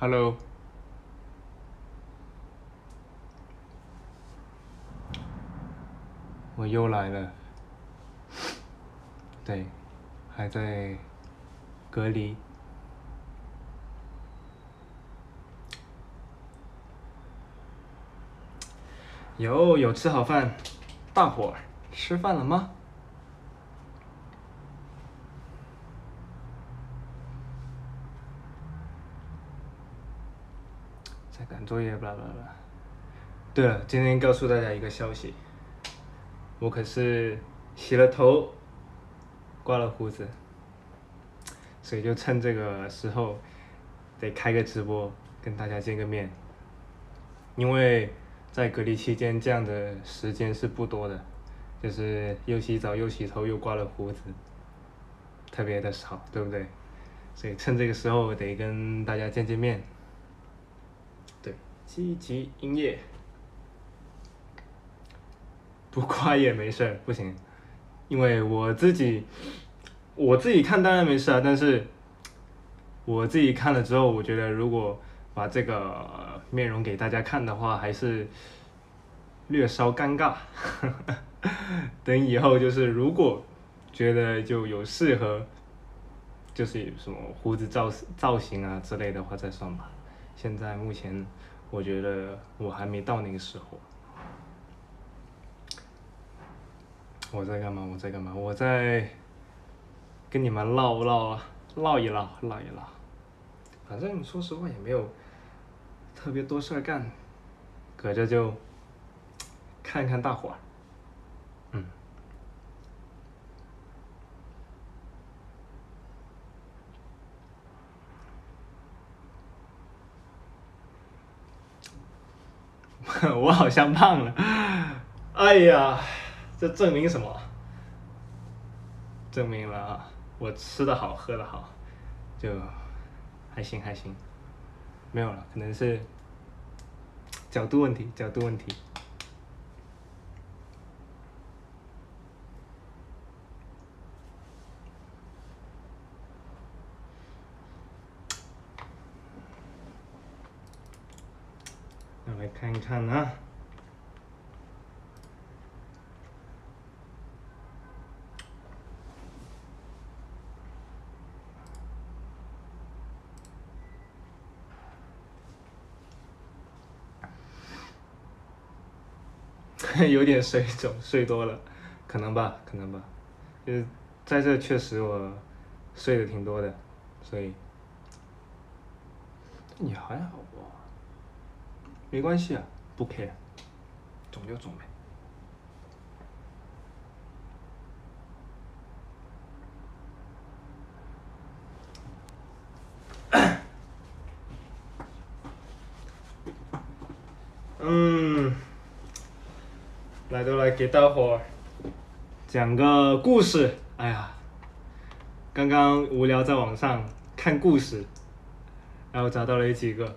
Hello，我又来了。对，还在隔离。有吃好饭，大伙儿吃饭了吗？在赶作业，巴拉巴拉。对了，今天告诉大家一个消息，我可是洗了头，刮了胡子，所以就趁这个时候，得开个直播跟大家见个面。因为在隔离期间，这样的时间是不多的，就是又洗澡又洗头又刮了胡子，特别的少，对不对？所以趁这个时候得跟大家见见面。对，积极营业，不刮也没事儿，不行，因为我自己看当然没事啊，但是我自己看了之后，我觉得如果把这个面容给大家看的话，还是略稍尴尬。等以后就是如果觉得就有适合，就是什么胡子造型啊之类的话再算吧。现在目前我觉得我还没到那个时候。我在干嘛？我在跟你们唠一唠。反正说实话也没有特别多事儿干，搁这就看看大伙儿。我好像胖了，哎呀，这证明什么？证明了我吃得好，喝得好，就还行。没有了，可能是角度问题。让来看一看啊。有点水肿，睡多了，可能吧。就是在这确实我睡得挺多的，所以你还好吧？没关系啊，不 care，肿就肿呗。来给大伙儿讲个故事。哎呀，刚刚无聊在网上看故事，然后找到了几个。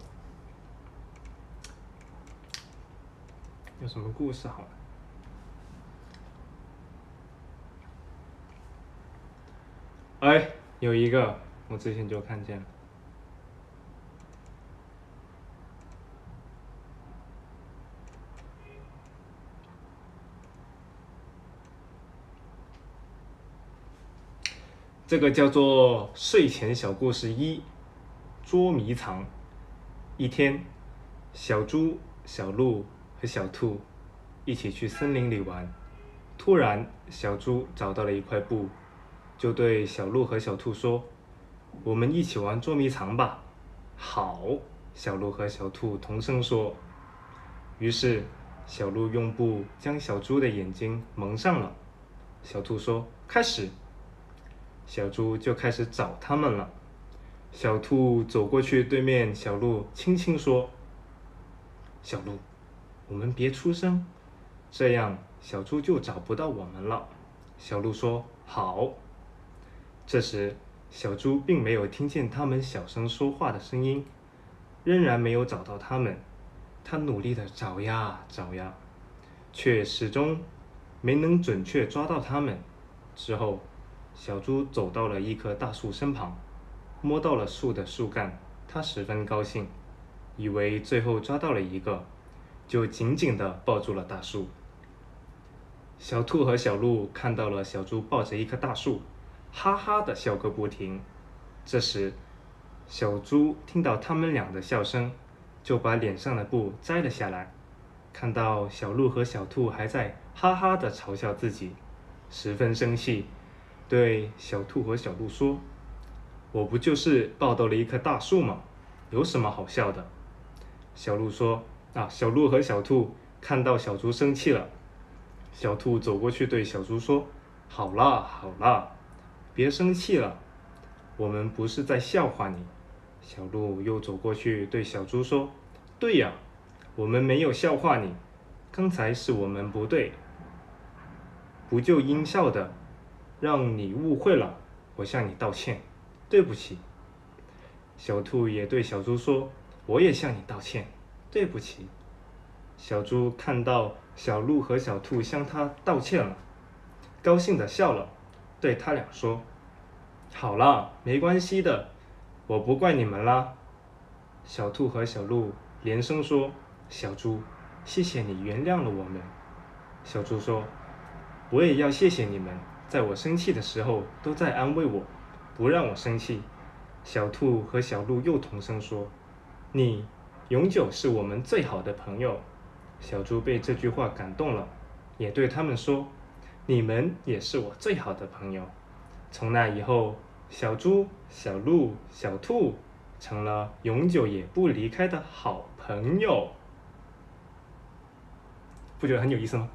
有什么故事好了？哎，有一个我之前就看见了。这个叫做睡前小故事一：捉迷藏。一天，小猪、小鹿和小兔一起去森林里玩。突然，小猪找到了一块布，就对小鹿和小兔说：“我们一起玩捉迷藏吧。”好，小鹿和小兔同声说。于是，小鹿用布将小猪的眼睛蒙上了。小兔说：“开始。”小猪就开始找他们了。小兔走过去，对面小鹿轻轻说：“小鹿，我们别出声，这样小猪就找不到我们了。”小鹿说：“好。”这时，小猪并没有听见他们小声说话的声音，仍然没有找到他们。他努力地找呀找呀，却始终没能准确抓到他们。之后，小猪走到了一棵大树身旁，摸到了树的树干，他十分高兴，以为最后抓到了一个，就紧紧地抱住了大树。小兔和小鹿看到了小猪抱着一棵大树，哈哈地笑个不停。这时，小猪听到他们俩的笑声，就把脸上的布摘了下来。看到小鹿和小兔还在哈哈地嘲笑自己，十分生气，对小兔和小鹿说：“我不就是抱到了一棵大树吗？有什么好笑的？”小鹿和小兔看到小猪生气了，小兔走过去对小猪说：“好啦，好啦，别生气了，我们不是在笑话你。”小鹿又走过去对小猪说：“对呀，我们没有笑话你，刚才是我们不对，不就应笑的，让你误会了，我向你道歉，对不起。”小兔也对小猪说：“我也向你道歉，对不起。”小猪看到小鹿和小兔向他道歉了，高兴地笑了，对他俩说：“好了，没关系的，我不怪你们啦。”小兔和小鹿连声说：“小猪，谢谢你原谅了我们。”小猪说：“我也要谢谢你们，在我生气的时候都在安慰我，不让我生气。”小兔和小鹿又同声说：“你永久是我们最好的朋友。”小猪被这句话感动了，也对他们说：“你们也是我最好的朋友。”从那以后，小猪、小鹿、小兔成了永久也不离开的好朋友。不觉得很有意思吗？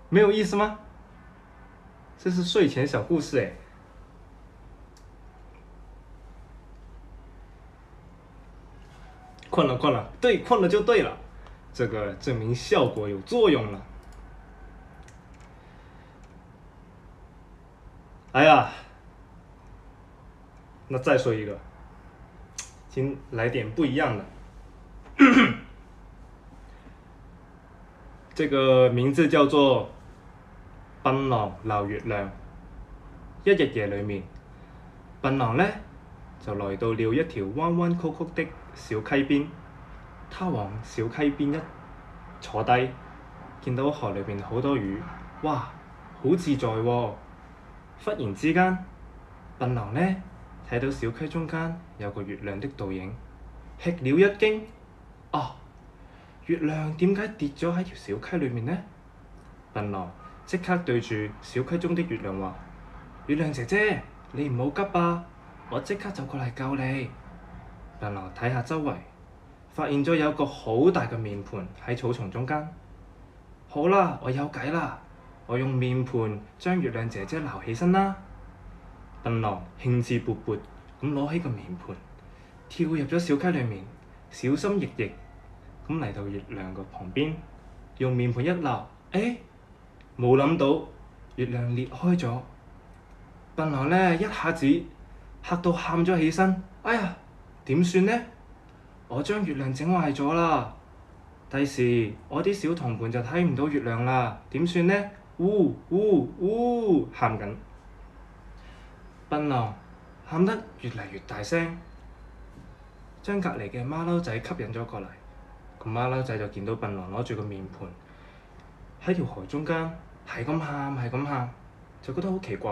没有意思吗？这是睡前小故事哎。困了，对，困了就对了，这个证明效果有作用了。哎呀，那再说一个，今来点不一样的。这个名字叫做檳榔鬧月亮。一日夜裏面，檳榔呢就來到了一條彎彎曲曲的小溪邊。他往小溪邊一坐低，見到河裏面好多魚，哇，好自在喎。忽然之間，檳榔呢睇到小溪中間有個月亮的倒影，吃了一驚。啊！月亮點解跌咗喺條小溪裏面呢？檳榔即刻對住小溪中的月亮話：月亮姐姐，你唔好急啊，我即刻就過嚟救你。檳榔睇下周圍，發現咗有個好大嘅面盤喺草叢中間。好啦，我有計啦，我用面盤將月亮姐姐撈起身啦。檳榔興致勃勃咁攞起個面盤，跳入咗小溪裏面，小心翼翼咁嚟到月亮個旁邊，用面盤一撈，冇諗到月亮裂開咗。檳榔呢一下子嚇到喊咗起身，哎呀，點算呢？我將月亮整壞咗啦！第時我啲小同伴就睇唔到月亮啦，點算呢？嗚嗚嗚，喊緊。檳榔喊得越嚟越大聲，將隔離嘅馬騮仔吸引咗過嚟。個馬騮仔就見到檳榔攞住個面盤喺條河中間，係咁喊係咁喊，就覺得好奇怪。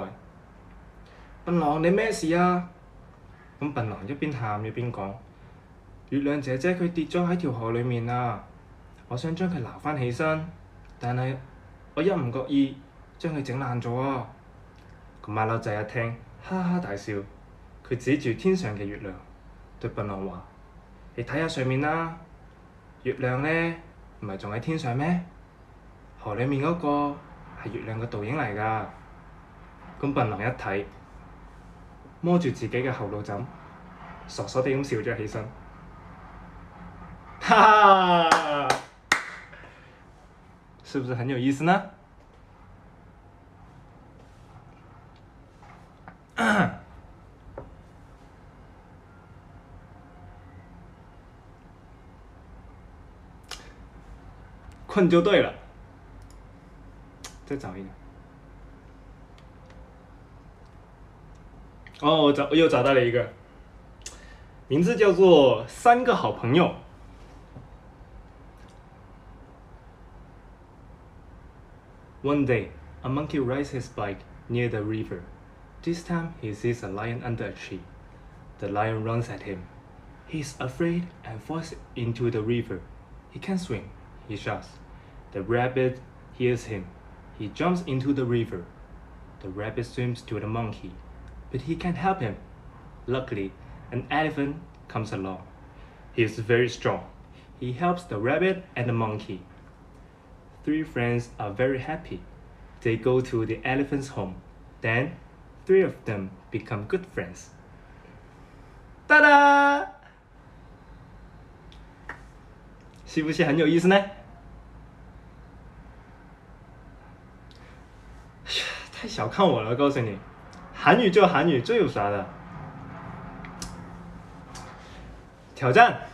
檳榔你咩事啊？咁檳榔一邊喊一邊講：月亮姐姐佢跌咗喺條河裡面啊！我想將佢撈返起身，但係我一唔覺意將佢整爛咗啊！個馬騮仔一聽，哈哈大笑，佢指住天上嘅月亮，對檳榔話：你睇下上面啦，月亮呢唔係仲喺天上咩？河裡面嗰個係月亮嘅倒影嚟㗎。咁檳榔一睇，摸住自己嘅後腦枕，傻傻地咁笑咗起身，哈哈！是不是很有意思呢？困就对了。再找一个。哦，我又找到了一个，名字叫做《三个好朋友》。One day, a monkey rides his bike near the river. This time, he sees a lion under a tree. The lion runs at him. He is afraid and falls into the river. He can't swim, he shouts. The rabbit hears him. He jumps into the river. The rabbit swims to the monkey, but he can't help him. Luckily, an elephant comes along. He is very strong. He helps the rabbit and the monkey. Three friends are very happy. They go to the elephant's home. Then, three of them become good friends. 哒哒，是不是很有意思呢？太小看我了，告诉你，韩语就韩语，这有啥的？挑战，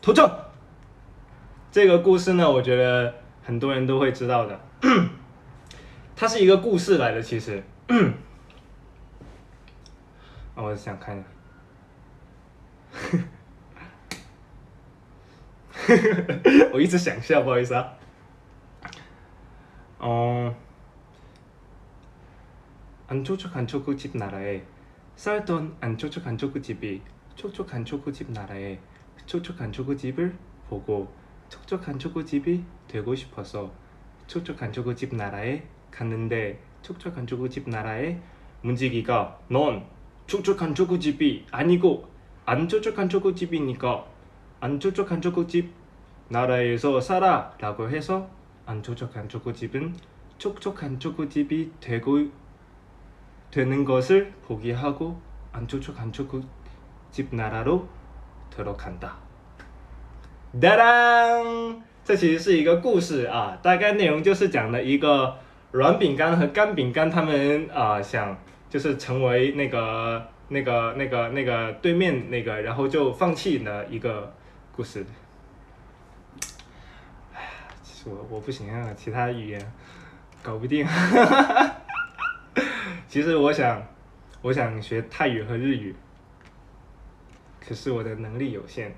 投中。这个故事呢，我觉得很多人都会知道的。它是一个故事来的，其实。我想看一下。我一直想笑，不好意思啊。안촉촉한 초코집 나라에 살던 안촉촉한 초코집이 촉촉한 초코집 나라에 촉촉한 초코집을 보고 촉촉한 초코집이 되고 싶어서 촉촉한 초코집 나라에 갔는데 촉촉한 초코집 나라의 문지기가 넌 촉촉한 초코집이 아니고 안 촉촉한 초코집이니까 안 촉촉한 초코집 나라에서 살아 라고 해서 안 촉촉한 초코집은 촉촉한 초코집이 되는 것을 포기하고 안 촉촉한 초코집 나라로 들어간다。哒当，这其实是一个故事啊，大概内容就是讲了一个软饼干和干饼干他们想就是成为那个对面那个，然后就放弃了一个故事。哎呀，其实我不行啊，其他语言搞不定。其实我想学泰语和日语，可是我的能力有限。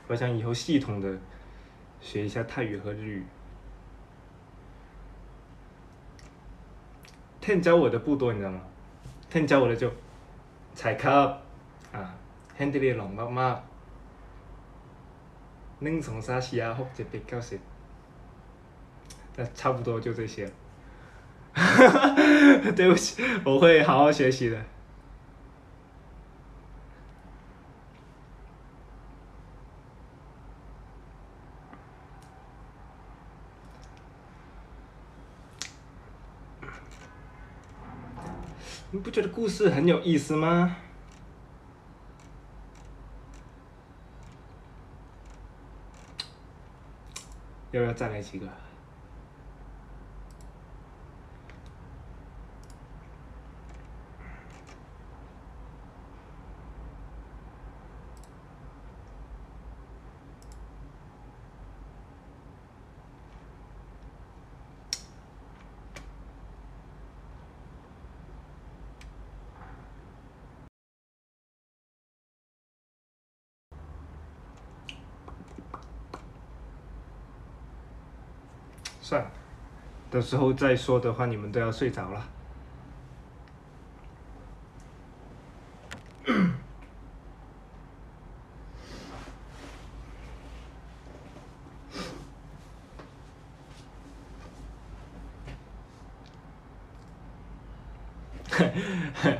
我想以后系统的学一下泰语和日语。Ten 教我的不多，你知道吗？Ten 教我的就踩ครับHandy ลองมากๆ1 2 3 4 5 6 7 8 9 10，那差不多就这些。对不起，我会好好学习的。你不觉得故事很有意思吗？要不要再来几个？算了，到时候再说的话，你们都要睡着了。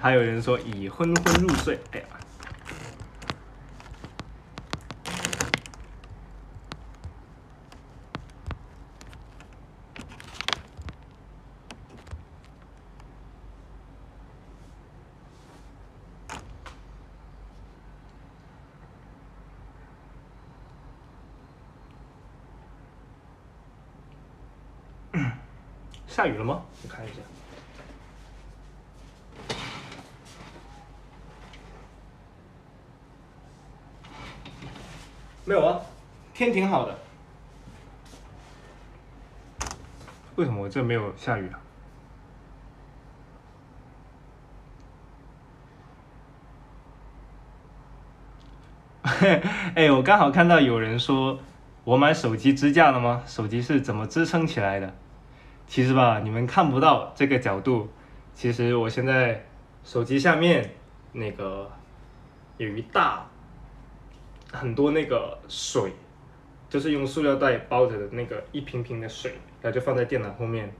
还有人说已昏昏入睡，哎呀。下雨了吗？我看一下。没有啊，天挺好的。为什么我这没有下雨啊？哎，我刚好看到有人说，我买手机支架了吗？手机是怎么支撑起来的？其实吧，你们看不到这个角度。其实我现在手机下面那个有一大很多那个水，就是用塑料袋包着的那个一瓶瓶的水，然后就放在电脑后面。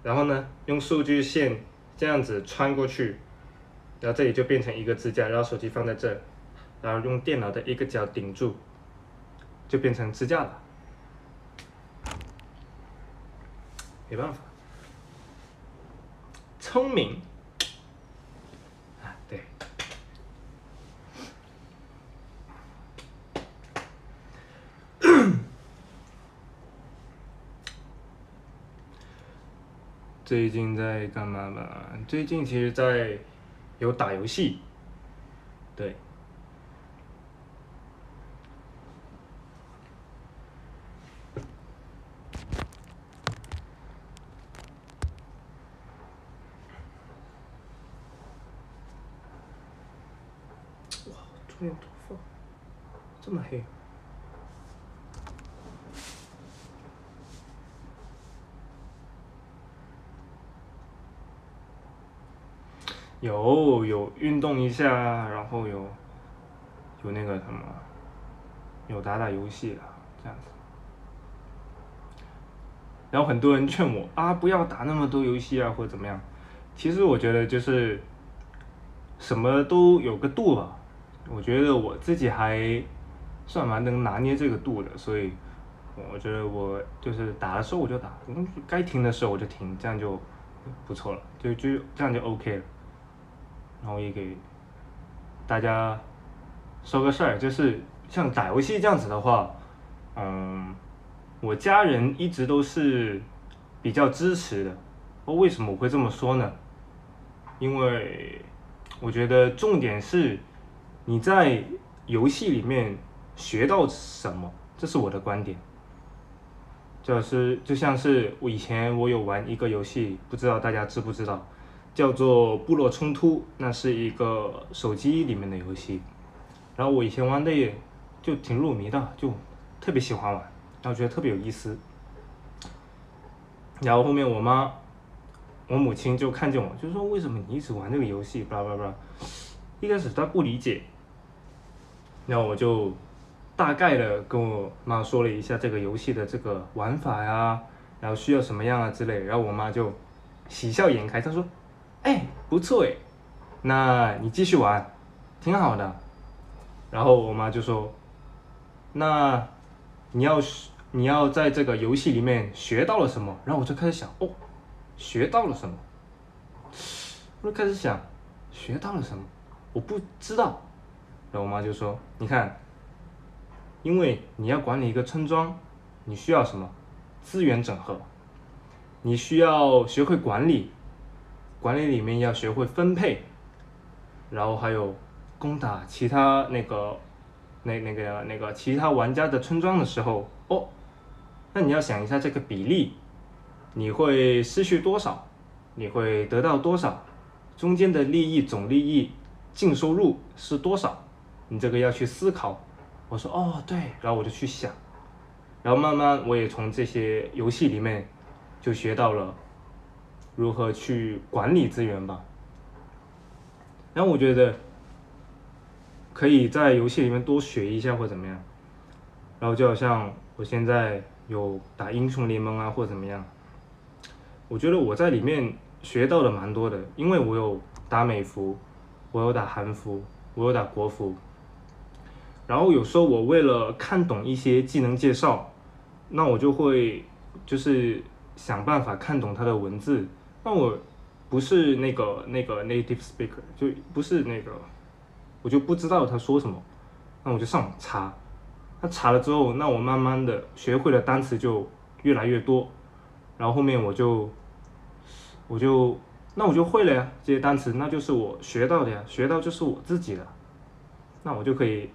然后呢，用数据线这样子穿过去，然后这里就变成一个支架，然后手机放在这，然后用电脑的一个角顶住，就变成支架了。没办法，聪明啊，对。最近在干嘛吧？最近其实有打游戏，对。哇，这边头发这么黑。有运动一下，然后有那个什么，有打游戏了，这样子。然后很多人劝我啊，不要打那么多游戏啊，或者怎么样。其实我觉得就是什么都有个度吧。我觉得我自己还算蛮能拿捏这个度的，所以我觉得我就是打的时候我就打，该停的时候我就停，这样就不错了，就这样就 OK 了。然后也给大家说个事儿，就是像打游戏这样子的话，我家人一直都是比较支持的。为什么我会这么说呢？因为我觉得重点是你在游戏里面学到什么，这是我的观点。就像是以前我有玩一个游戏，不知道大家知不知道，叫做《部落冲突》，那是一个手机里面的游戏。然后我以前玩的也就挺入迷的，就特别喜欢玩，然后觉得特别有意思。然后后面我母亲就看见我，就说为什么你一直玩这个游戏，巴拉巴拉。一开始她不理解，然后我就大概的跟我妈说了一下这个游戏的这个玩法呀，然后需要什么样啊之类，然后我妈就喜笑颜开，她说：“哎，不错哎，那你继续玩，挺好的。”然后我妈就说：“那你要在这个游戏里面学到了什么？”然后我就开始想，学到了什么？我就开始想，学到了什么？我不知道。然后我妈就说：“你看，因为你要管理一个村庄，你需要什么？资源整合，你需要学会管理，管理里面要学会分配，然后还有攻打其他那个其他玩家的村庄的时候，那你要想一下这个比例，你会失去多少，你会得到多少，中间的利益总利益净收入是多少，你这个要去思考。”我说对，然后我就去想，然后慢慢我也从这些游戏里面就学到了如何去管理资源吧。然后我觉得可以在游戏里面多学一下或怎么样。然后就好像我现在有打英雄联盟啊或怎么样，我觉得我在里面学到了蛮多的，因为我有打美服，我有打韩服，我有打国服。然后有时候我为了看懂一些技能介绍，那我就会就是想办法看懂它的文字。那我不是那个 native speaker， 就不是那个，我就不知道他说什么，那我就上网查。那查了之后，那我慢慢的学会的单词就越来越多，然后后面我就会了呀，这些单词那就是我学到的呀，学到就是我自己的，那我就可以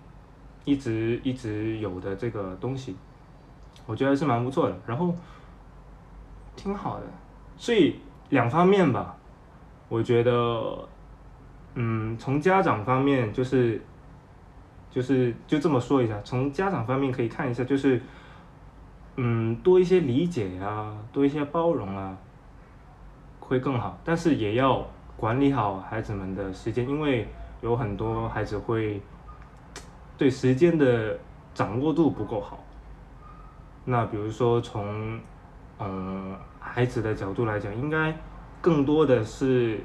一直有的这个东西，我觉得还是蛮不错的，然后挺好的，所以两方面吧，我觉得，从家长方面就这么说一下，从家长方面可以看一下，就是多一些理解啊，多一些包容啊，会更好，但是也要管理好孩子们的时间，因为有很多孩子会对时间的掌握度不够好。那比如说从孩子的角度来讲，应该更多的是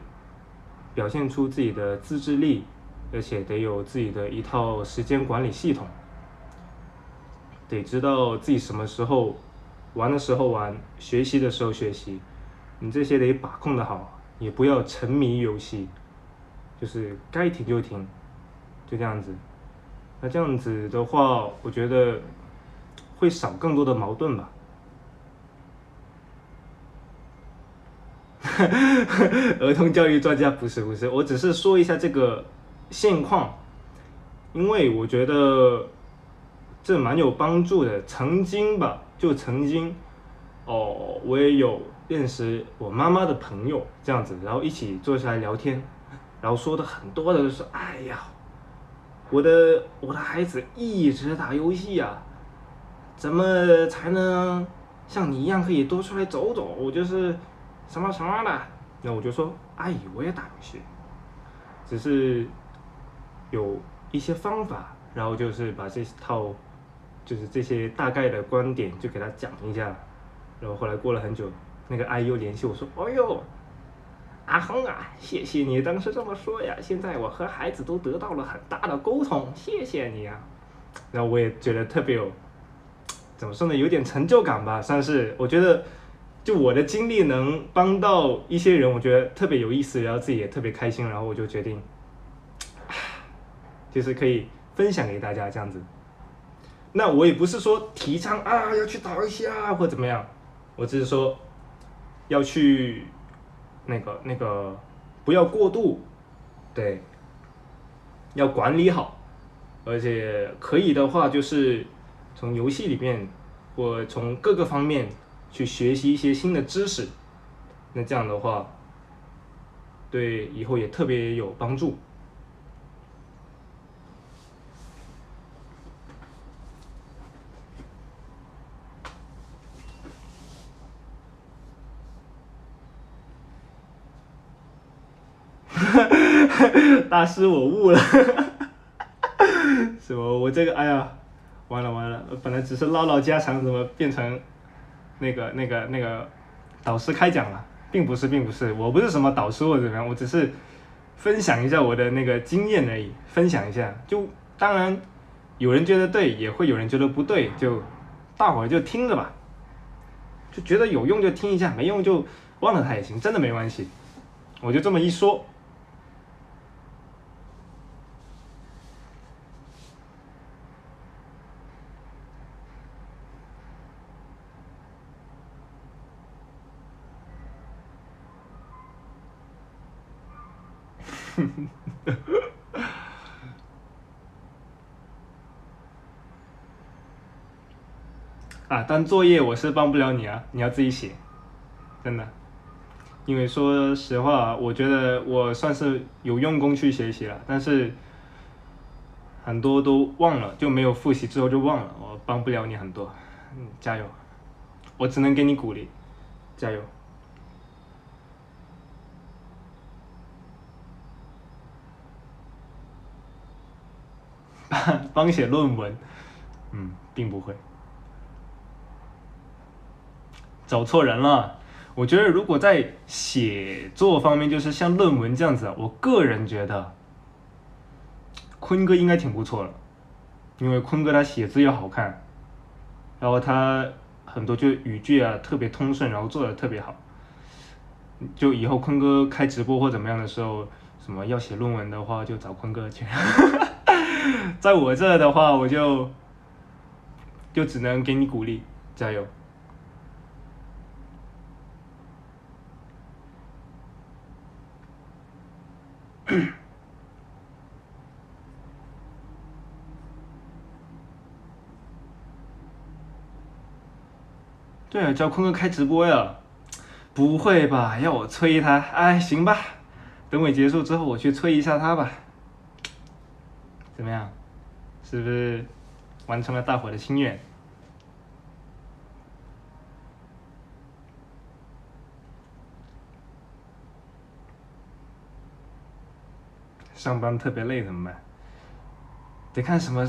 表现出自己的自制力，而且得有自己的一套时间管理系统，得知道自己什么时候玩的时候玩，学习的时候学习，你这些得把控的好，也不要沉迷游戏，就是该停就停，就这样子。那这样子的话，我觉得会少更多的矛盾吧。儿童教育专家不是，我只是说一下这个现况，因为我觉得这蛮有帮助的。曾经吧，就曾经我也有认识我妈妈的朋友这样子，然后一起坐下来聊天，然后说的很多的就是，哎呀，我的孩子一直打游戏啊，怎么才能像你一样可以多出来走走，就是什么什么的。那我就说，阿姨，我也打游戏，只是有一些方法，然后就是把这套，就是这些大概的观点就给他讲一下。然后后来过了很久，那个阿姨又联系我说，哎呦，阿恒啊，谢谢你当时这么说呀，现在我和孩子都得到了很大的沟通，谢谢你啊。然后我也觉得特别有，怎么说呢，有点成就感吧，算是。我觉得就我的经历能帮到一些人，我觉得特别有意思，然后自己也特别开心，然后我就决定，就是可以分享给大家这样子。那我也不是说提倡啊要去打游戏啊或怎么样，我只是说要去那个不要过度，对，要管理好，而且可以的话就是从游戏里面或从各个方面去学习一些新的知识，那这样的话对以后也特别有帮助。大师我悟了。什么？我这个哎呀，完了完了！本来只是唠唠家常，怎么变成那个导师开讲了？并不是，并不是，我不是什么导师或者怎么样，我只是分享一下我的那个经验而已，分享一下。就当然有人觉得对，也会有人觉得不对，就大伙儿就听着吧，就觉得有用就听一下，没用就忘了它也行，真的没关系。我就这么一说。啊，当作业我是帮不了你啊，你要自己写，真的。因为说实话，我觉得我算是有用功去学习了，但是很多都忘了，就没有复习之后就忘了，我帮不了你很多。加油，我只能给你鼓励，加油。帮写论文，并不会。找错人了。我觉得如果在写作方面，就是像论文这样子，我个人觉得坤哥应该挺不错的，因为坤哥他写字又好看，然后他很多就语句啊特别通顺，然后做的特别好。就以后坤哥开直播或怎么样的时候，什么要写论文的话，就找坤哥去。在我这的话，我就只能给你鼓励，加油。对啊，叫坤哥开直播呀？不会吧？要我催他？哎，行吧，等会结束之后我去催一下他吧。怎么样？是不是完成了大伙的心愿？上班特别累怎么办？得看什么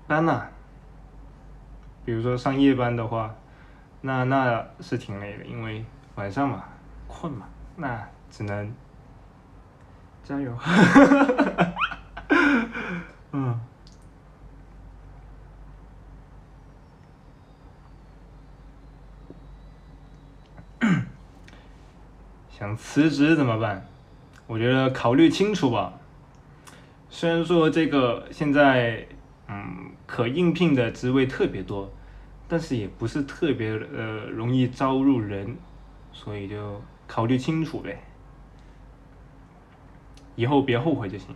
班呐、比如说上夜班的话，那是挺累的，因为晚上嘛，困嘛，那只能加油。嗯，想辞职怎么办？我觉得考虑清楚吧。虽然说这个现在可应聘的职位特别多，但是也不是特别容易招入人，所以就考虑清楚呗，以后别后悔就行。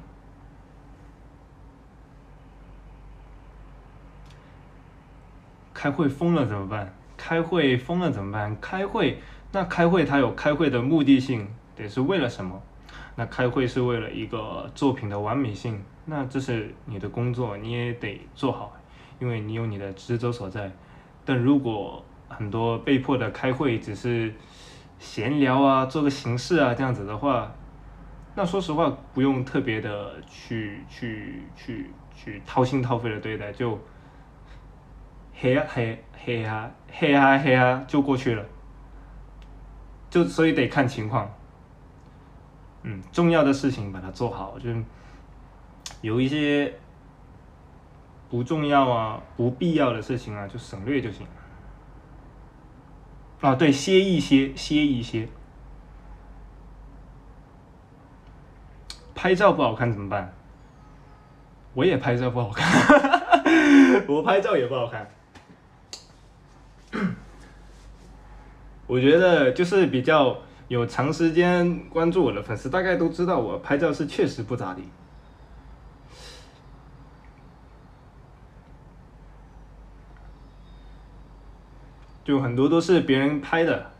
开会疯了怎么办？开会疯了怎么办？开会它有开会的目的性，得是为了什么？那开会是为了一个作品的完美性，那这是你的工作，你也得做好，因为你有你的职责所在。但如果很多被迫的开会只是闲聊啊，做个形式啊这样子的话，那说实话不用特别的去掏心掏肺的对待，就嘿啊就过去了，就所以得看情况。重要的事情把它做好，就有一些不重要啊、不必要的事情啊，就省略就行。啊，对，歇一歇，歇一歇。拍照不好看怎么办？我也拍照不好看，我拍照也不好看。我觉得就是比较有长时间关注我的粉丝，大概都知道我拍照是确实不咋地。就很多都是别人拍的。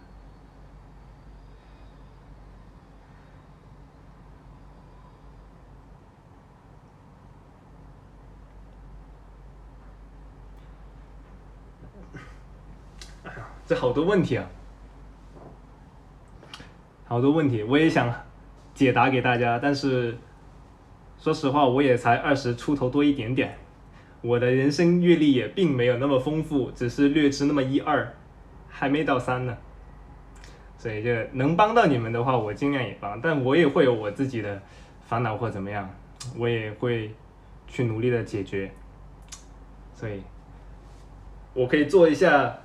这好多问题啊，好多问题，我也想解答给大家，但是说实话，我也才20出头多一点点，我的人生阅历也并没有那么丰富，只是略知那么1、2，还没到3呢。所以就能帮到你们的话，我尽量也帮，但我也会有我自己的烦恼或怎么样，我也会去努力的解决。所以，我可以做一下，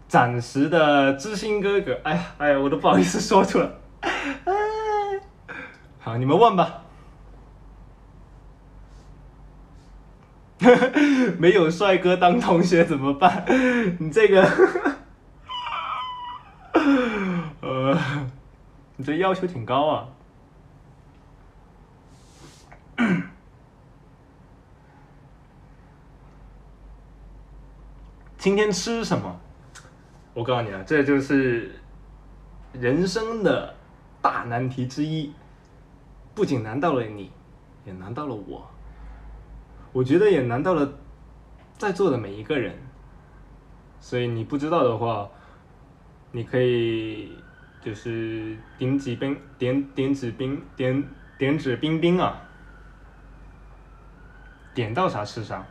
暂时的知心哥哥。哎呀，我都不好意思说出来。好，你们问吧。没有帅哥当同学怎么办？你这个，你这要求挺高啊。今天吃什么？我告诉你啊，这就是人生的大难题之一，不仅难到了你，也难到了我，我觉得也难到了在座的每一个人。所以你不知道的话，你可以就是点指兵兵啊，点到啥吃啥。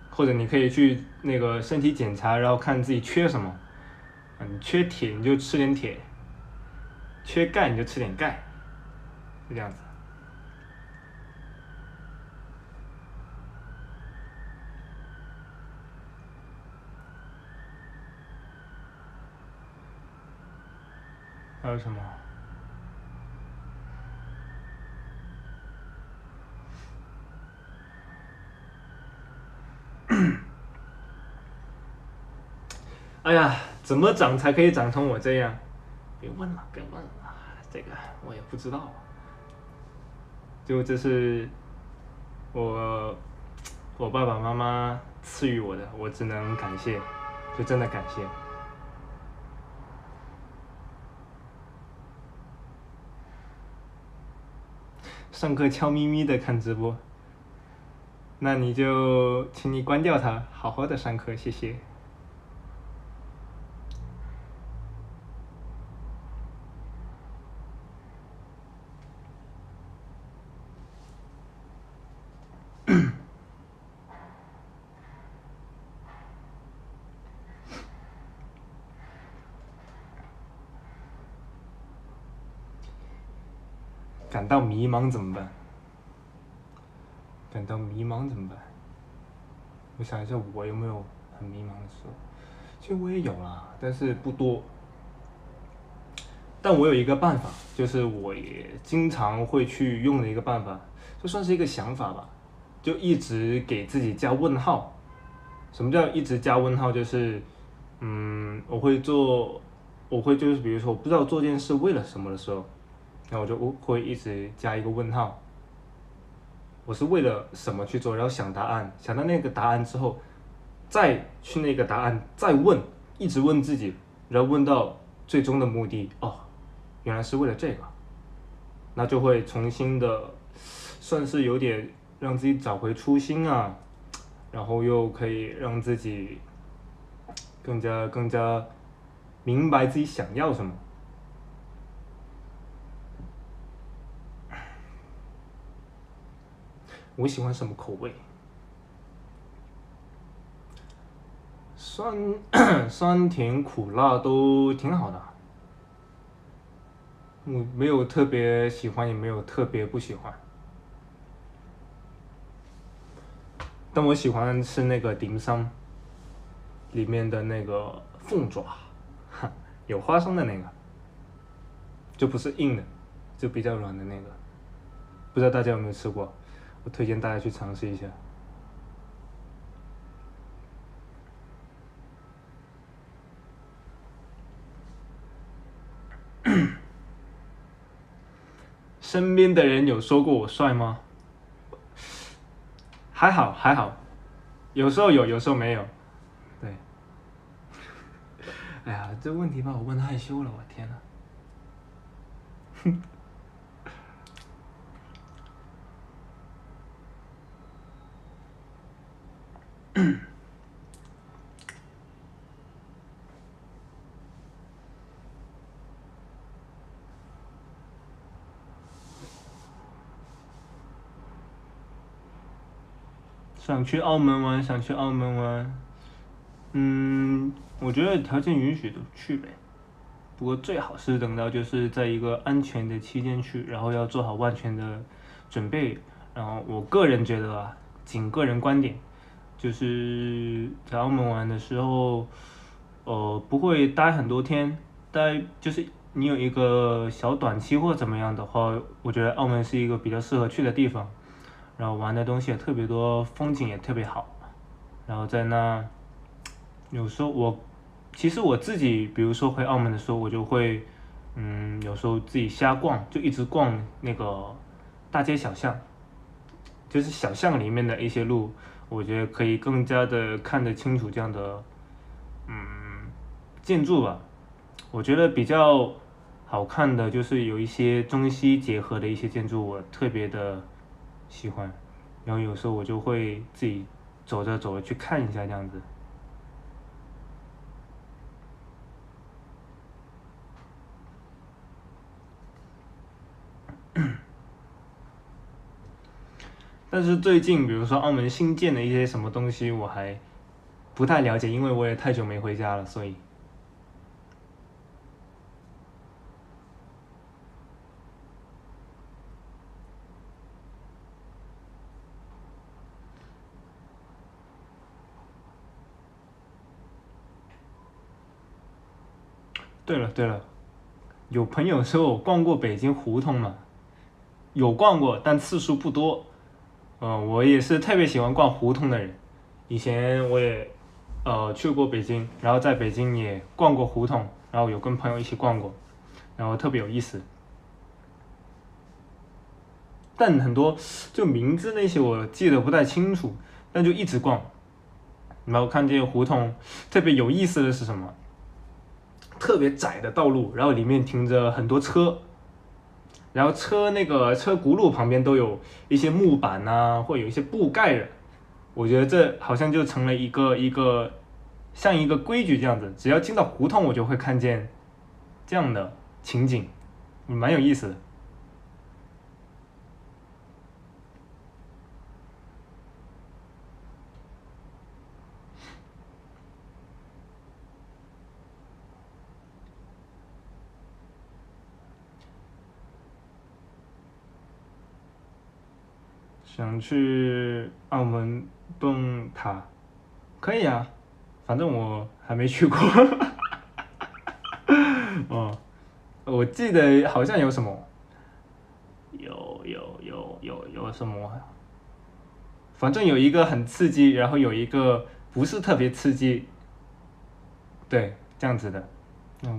或者你可以去那个身体检查，然后看自己缺什么。你缺铁你就吃点铁，缺钙你就吃点钙，是这样子。还有什么？哎呀，怎么长才可以长成我这样？别问了，别问了，这个我也不知道。就这是我我爸爸妈妈赐予我的，我只能感谢，就真的感谢。上课悄咪咪的看直播，那你就请你关掉它，好好的上课，谢谢。感到迷茫怎么办？感到迷茫怎么办？我想一下，我有没有很迷茫的时候？其实我也有啦，但是不多。但我有一个办法，就是我也经常会去用的一个办法，就算是一个想法吧，就一直给自己加问号。什么叫一直加问号？就是，我会就是比如说我不知道做件事为了什么的时候，那我就会一直加一个问号。我是为了什么去做？然后想答案，想到那个答案之后，再去那个答案再问，一直问自己，然后问到最终的目的。哦，原来是为了这个，那就会重新的，算是有点让自己找回初心啊，然后又可以让自己更加明白自己想要什么。我喜欢什么口味？酸甜苦辣都挺好的。我没有特别喜欢，也没有特别不喜欢。但我喜欢吃那个dim sum里面的那个凤爪，有花生的那个，就不是硬的，就比较软的那个。不知道大家有没有吃过？我推荐大家去尝试一下。身边的人有说过我帅吗？还好还好，有时候有，有时候没有。对，哎呀，这问题把我问害羞了，我天哪！想去澳门玩，想去澳门玩。我觉得条件允许就去呗。不过最好是等到就是在一个安全的期间去，然后要做好万全的准备。然后我个人觉得啊，仅个人观点，就是在澳门玩的时候，不会待很多天，就是你有一个小短期或怎么样的话，我觉得澳门是一个比较适合去的地方。然后玩的东西也特别多，风景也特别好。然后在那，有时候其实我自己，比如说回澳门的时候，我就会，有时候自己瞎逛，就一直逛那个大街小巷，就是小巷里面的一些路，我觉得可以更加的看得清楚这样的，建筑吧。我觉得比较好看的就是有一些中西结合的一些建筑，我特别的喜欢。然后有时候我就会自己走着走着去看一下这样子。但是最近，比如说澳门新建的一些什么东西，我还不太了解，因为我也太久没回家了，所以。对了对了，有朋友说我逛过北京胡同嘛，有逛过，但次数不多。我也是特别喜欢逛胡同的人。以前我也去过北京，然后在北京也逛过胡同，然后有跟朋友一起逛过，然后特别有意思。但很多就名字那些我记得不太清楚，但就一直逛，然后看见胡同特别有意思的是什么？特别窄的道路，然后里面停着很多车，然后那个车轱辘旁边都有一些木板啊，或有一些布盖着。我觉得这好像就成了一个像一个规矩这样子，只要进到胡同，我就会看见这样的情景，蛮有意思的。想去澳门洞塔，可以啊，反正我还没去过。哦，我记得好像有什么，有什么，反正有一个很刺激，然后有一个不是特别刺激，对，这样子的。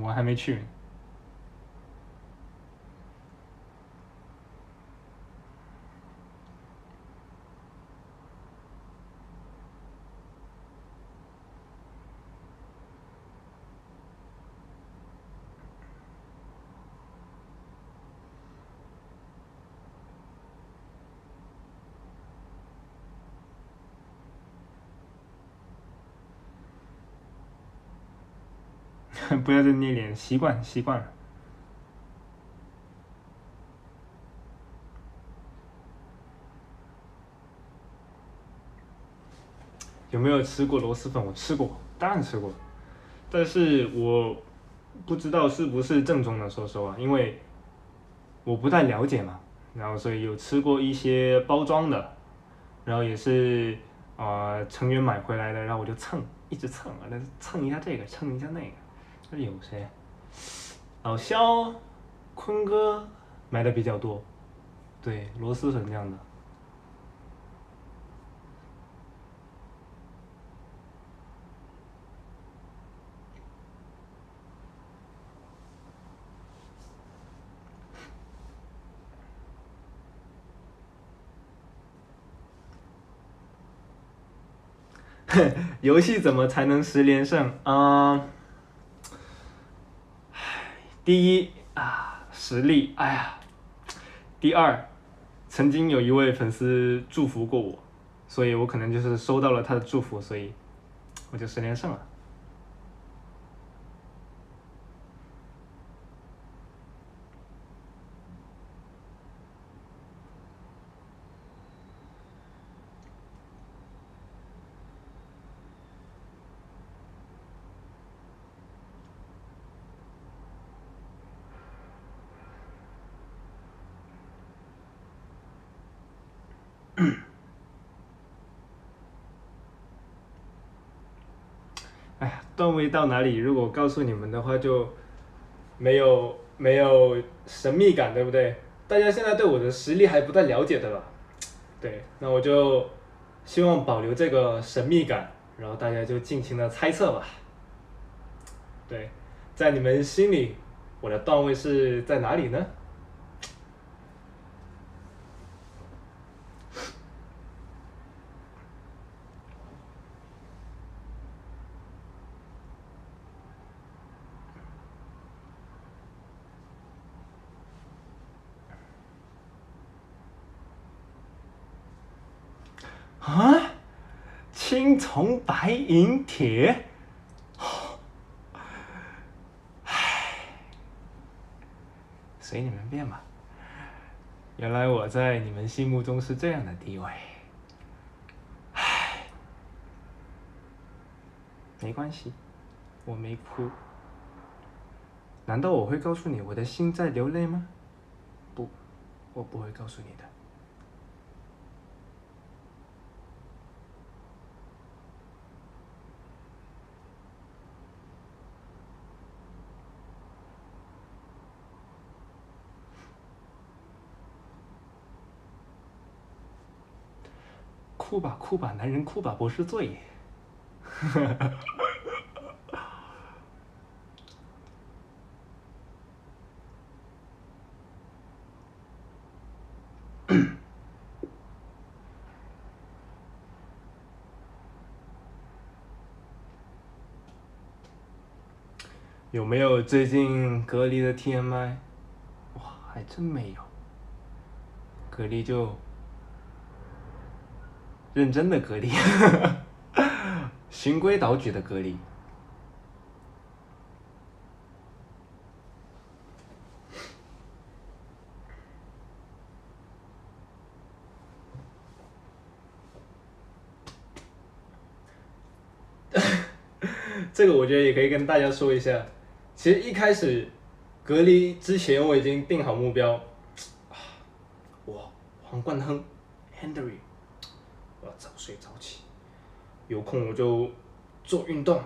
我还没去。不要再捏脸，习惯了。有没有吃过螺蛳粉？我吃过，当然吃过，但是我不知道是不是正宗的，说实话，因为我不太了解嘛。然后所以有吃过一些包装的，然后也是成员买回来的，然后我就蹭，一直蹭，蹭一下这个，蹭一下那个。这有谁？老肖、坤哥买的比较多，对，螺蛳粉这样的。游戏怎么才能10连胜？第一实力，哎呀，第二，曾经有一位粉丝祝福过我，所以我可能就是收到了他的祝福，所以我就10连胜了。哎呀，段位到哪里？如果告诉你们的话，就没有神秘感，对不对？大家现在对我的实力还不太了解的吧？对，那我就希望保留这个神秘感，然后大家就尽情的猜测吧。对，在你们心里，我的段位是在哪里呢？啊，青铜白银铁，随你们便吧。原来我在你们心目中是这样的地位，没关系，我没哭。难道我会告诉你我的心在流泪吗？不，我不会告诉你的。哭吧哭吧，男人哭吧不是罪。有没有最近隔离的 TMI？ 哇，还真没有。隔离就认真的隔离，循规蹈矩的隔离。这个我觉得也可以跟大家说一下。其实一开始隔离之前我已经定好目标，我黄冠亨 Henry， 我要早睡早起，有空我就做运动，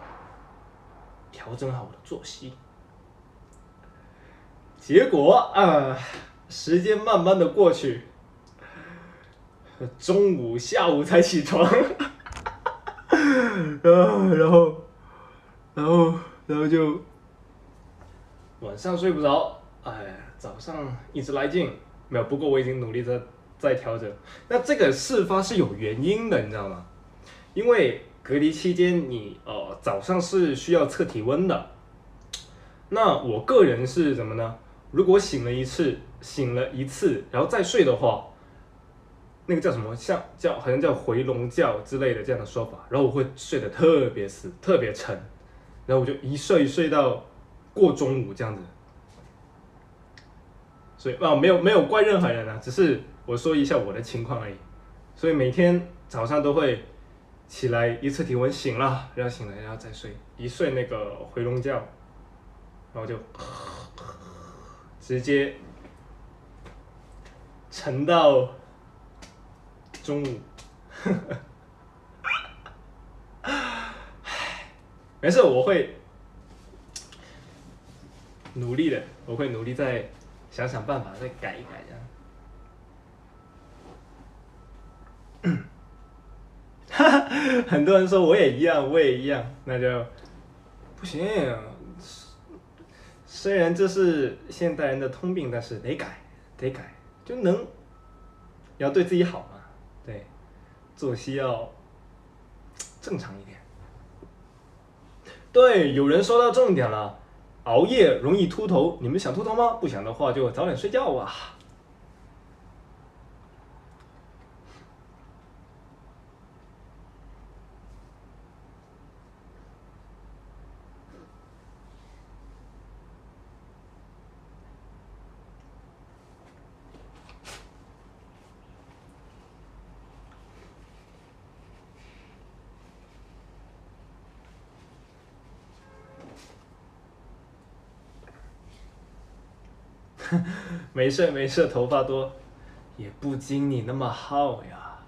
调整好我的作息。结果时间慢慢的过去，中午下午才起床，然后就晚上睡不着，早上一直来劲，没有。不过我已经努力在调整。那这个事发是有原因的，你知道吗？因为隔离期间你早上是需要测体温的。那我个人是什么呢？如果醒了一次，然后再睡的话，那个叫什么？好像叫回笼觉之类的这样的说法。然后我会睡得特别死，特别沉，然后我就一睡到过中午这样子。所以没有怪任何人啊，只是我说一下我的情况而已。所以每天早上都会起来一测体温，醒了，然后再睡，一睡那个回笼觉，然后就直接沉到中午。没事，我会努力的，我会努力再想办法，再改一改这样。很多人说我也一样，那就不行。虽然这是现代人的通病，但是得改，就要对自己好嘛。对，作息要正常一点。对，有人说到重点了，熬夜容易秃头，你们想秃头吗？不想的话就早点睡觉吧。没事，头发多也不经你那么耗呀。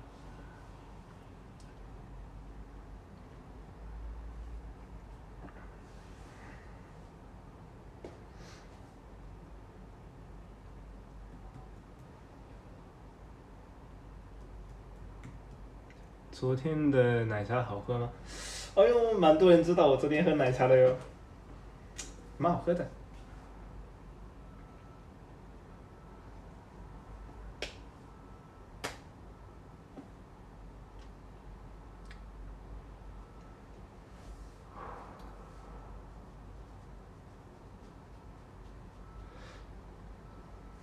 昨天的奶茶好喝吗？哎呦，蛮多人知道我昨天喝奶茶的哟，蛮好喝的。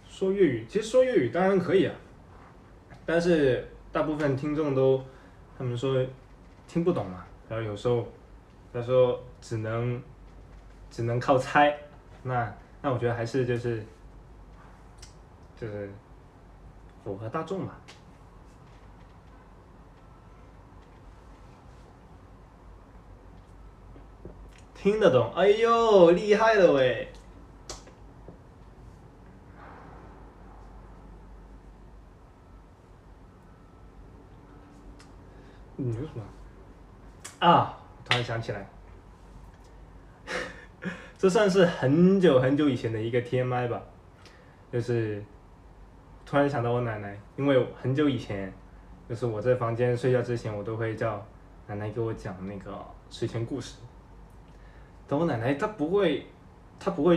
说粤语，其实说粤语当然可以啊，但是大部分听众他们说听不懂嘛，然后有时候他说只能靠猜，那我觉得还是就是符合大众嘛。听得懂，哎呦，厉害了喂！你说什么？突然想起来，这算是很久以前的一个 TMI 吧，就是突然想到我奶奶，因为很久以前，就是我在房间睡觉之前，我都会叫奶奶给我讲那个睡前故事。但我奶奶她不会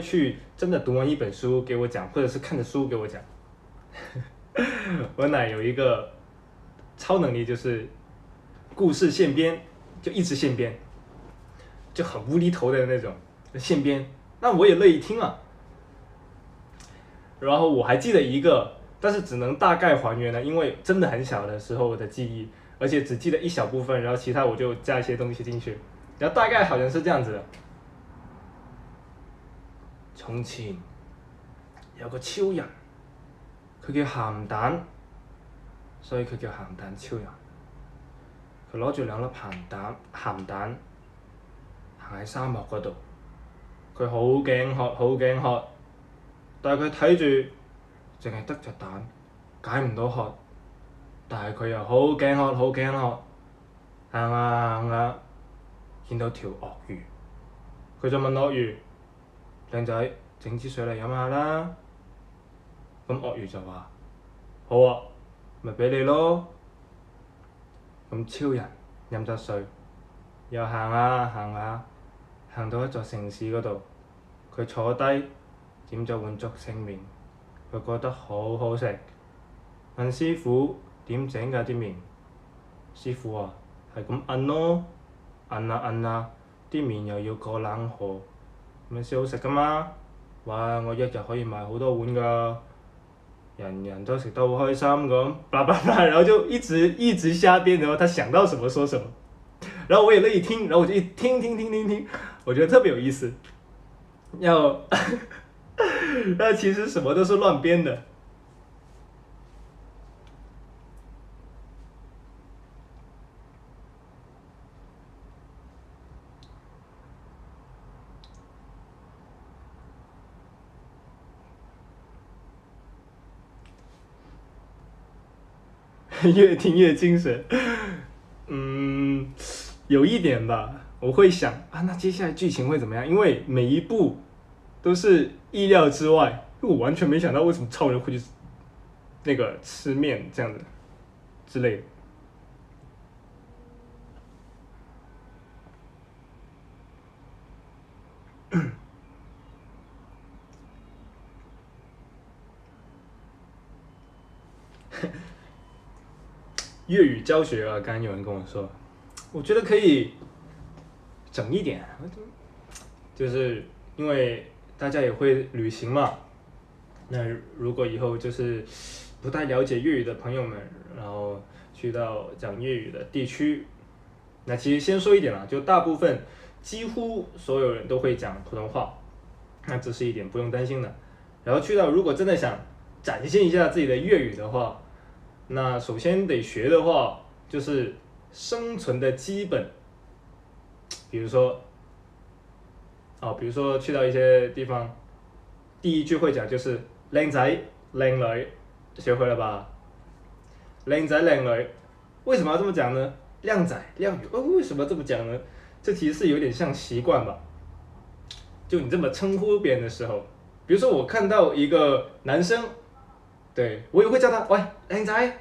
去真的读完一本书给我讲，或者是看着书给我讲。我奶有一个超能力，就是故事现编，就一直现编，就很无厘头的那种现编，那我也乐意听啊。然后我还记得一个，但是只能大概还原了，因为真的很小的时候的记忆，而且只记得一小部分，然后其他我就加一些东西进去，然后大概好像是这样子的。從前有個超人，佢叫鹹蛋，所以佢叫鹹蛋超人。佢攞住2粒鹹蛋，行喺沙漠嗰度。佢好頸渴，好頸渴，但係佢睇住淨係得隻蛋，解唔到渴。但係佢又好頸渴，好頸渴，行下行下，見到條鱷魚，佢就問鱷魚：靚仔，整支水嚟飲下啦。咁鱷魚就話：好啊，咪俾你咯。咁超人飲咗水，又行下行下，行到一座城市嗰度，佢坐低點咗碗竹升麵，佢覺得好好食，問師傅點整㗎啲麵。師傅話：係咁摁咯，摁下摁下，啲麵又要過冷河，咪先好食㗎嘛。哇！我一日可以賣好多碗㗎，人人都食得好開心咁，叭叭叭，然後就一直瞎編，然後他想到什麼說什麼，然後我也樂意聽，然後我就一聽，我覺得特別有意思。那其實什麼都是亂編的。越听越精神，有一点吧，我会想啊，那接下来剧情会怎么样？因为每一部都是意料之外，因为我完全没想到为什么超人会去那个吃面这样的之类的。粤语教学啊，刚刚有人跟我说，我觉得可以整一点，就是因为大家也会旅行嘛。那如果以后就是不太了解粤语的朋友们，然后去到讲粤语的地区，那其实先说一点啦，就大部分几乎所有人都会讲普通话，那这是一点不用担心的。然后去到如果真的想展现一下自己的粤语的话，那首先得学的话就是生存的基本，比如说去到一些地方，第一句会讲就是靓仔靓女，学会了吧？靓仔靓女，为什么要这么讲呢？靓仔靓女，为什么这么讲呢？这其实是有点像习惯吧。就你这么称呼别人的时候，比如说我看到一个男生，对我也会叫他喂靓仔，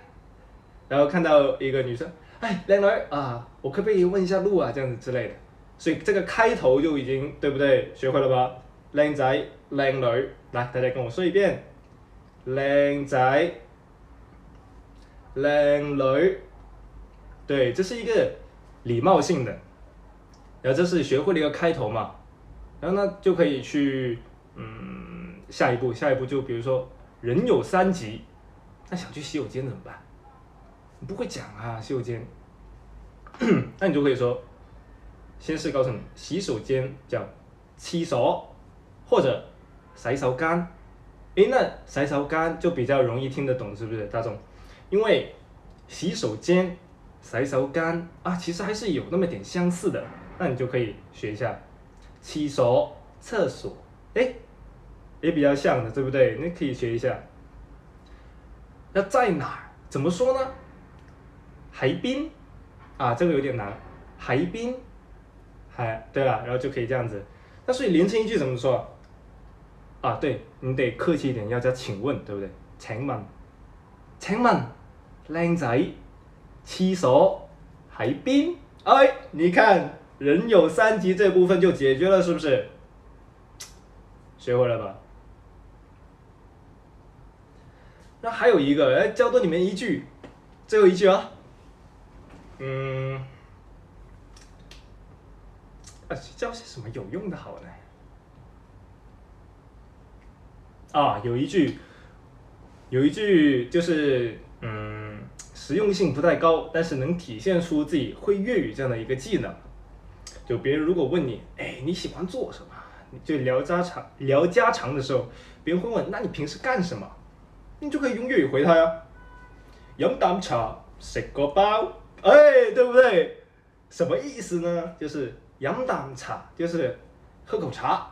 然后看到一个女生，哎靓女啊，我可不可以问一下路啊？这样子之类的。所以这个开头就已经对不对？学会了吧？靓仔靓女，来大家跟我说一遍，靓仔靓女，对，这是一个礼貌性的，然后这是学会了一个开头嘛，然后呢就可以去下一步就比如说人有3急，那想去洗手间怎么办？你不会讲啊，洗手间，那你就可以说，先是告诉你洗手间叫廁所或者洗手間，那洗手間就比较容易听得懂，是不是大众？因为洗手间、洗手間啊，其实还是有那么点相似的，那你就可以学一下廁所、厕所，也比较像的，对不对？你可以学一下。那在哪儿？怎么说呢？喺邊啊，这个有点难。喺邊，对了，然后就可以这样子。那所以连成一句怎么说啊？对，你得客气一点，要加请问，对不对？請問，靚仔，廁所喺邊？哎，你看人有3急这部分就解决了，是不是？学会了吧？那还有一个，教多你们一句，最后一句啊。教些什么有用的好呢？啊，有一句就是实用性不太高，但是能体现出自己会粤语这样的一个技能。就别人如果问你，哎，你喜欢做什么？你就聊家常的时候，别人会问，那你平时干什么？你就可以用粤语回他呀。饮啖茶，食个包，哎，对不对？什么意思呢？就是饮啖茶，就是喝口茶，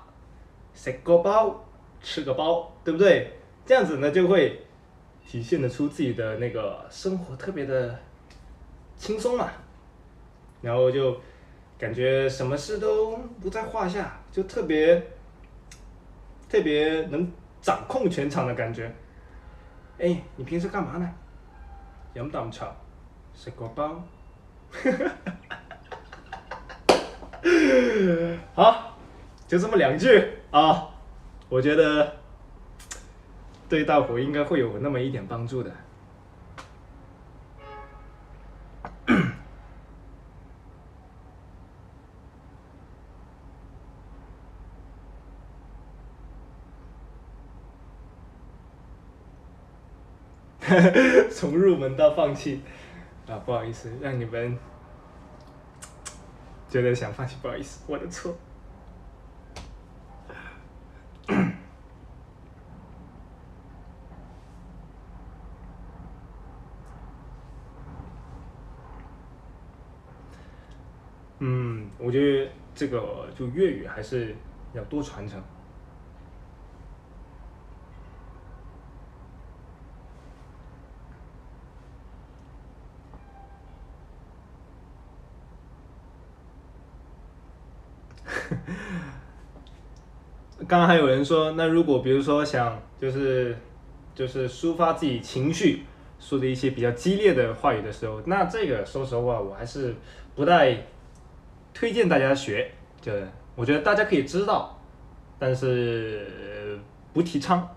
食个包，吃个包，对不对？这样子呢，就会体现得出自己的那个生活特别的轻松嘛，然后就感觉什么事都不在话下，就特别能掌控全场的感觉。哎，你平时干嘛呢？饮啖茶，食个包。好，就这么两句啊，我觉得对大伙应该会有那么一点帮助的。从入门到放弃啊，不好意思，让你们觉得想放弃，不好意思，我的错。我觉得这个就粤语还是要多传承。刚刚还有人说，那如果比如说想就是抒发自己情绪，说的一些比较激烈的话语的时候，那这个说实话我还是不太推荐大家学。就我觉得大家可以知道，但是不提倡。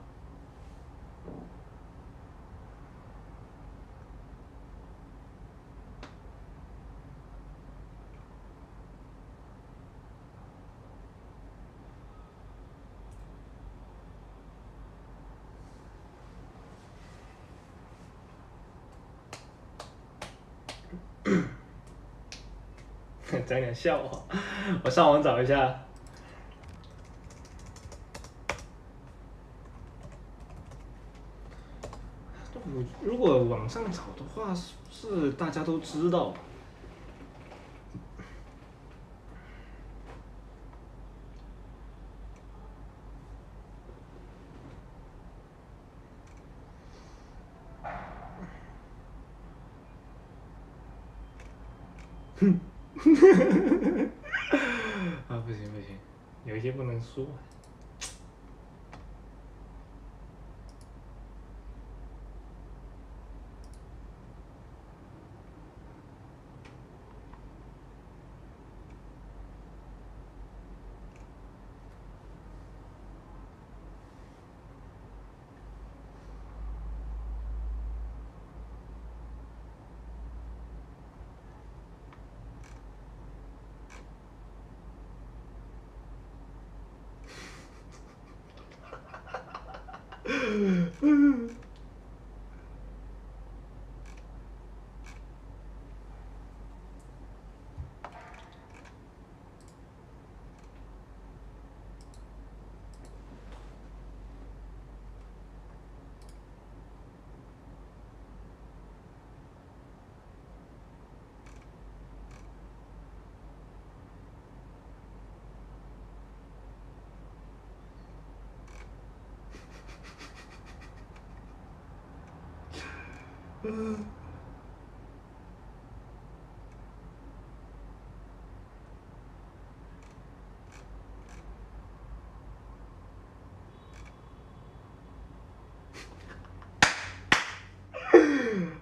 讲点笑话，我上网找一下。如果网上找的话，是大家都知道。啊，不行不行，有一些不能说。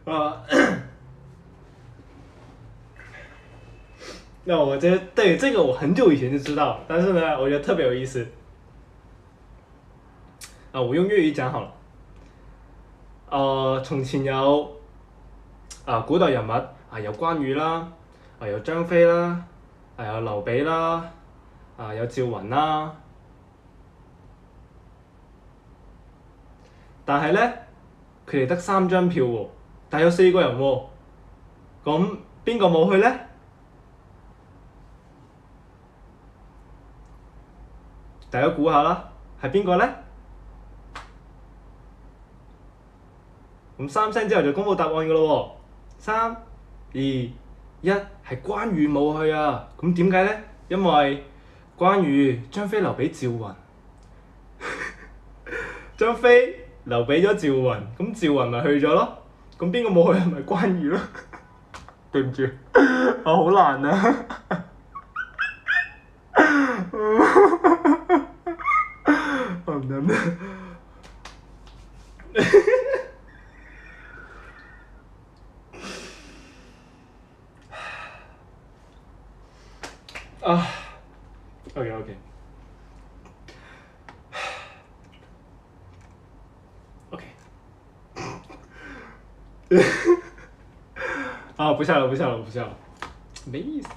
啊，那我对这个我很久以前就知道，但是呢，我觉得特别有意思。啊，我用粤语讲好了。從前有古代人物有關羽啦，有張飛啦，有劉備啦，有趙雲啦，但係咧佢哋得3張票喎，但係有4個人喎，咁邊個冇去咧？大家估下啦，係邊個咧？咁3聲之後就公佈答案㗎咯喎，3、2、1，係關羽冇去啊！咁點解咧？因為關羽將飛留俾趙雲，將飛留俾咗趙雲，咁趙雲咪去咗咯。咁邊個冇去係咪關羽咯？對唔住，我好難啊！我唔得。啊，OK，啊，不笑了，不笑了，不笑了，没意思，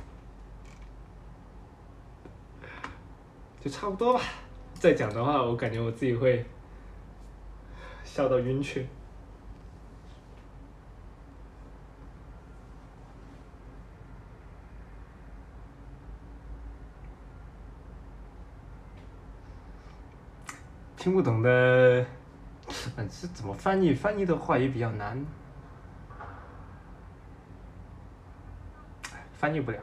就差不多吧。再讲的话，我感觉我自己会笑到晕去。听不懂的，这怎么翻译？翻译的话也比较难，翻译不了。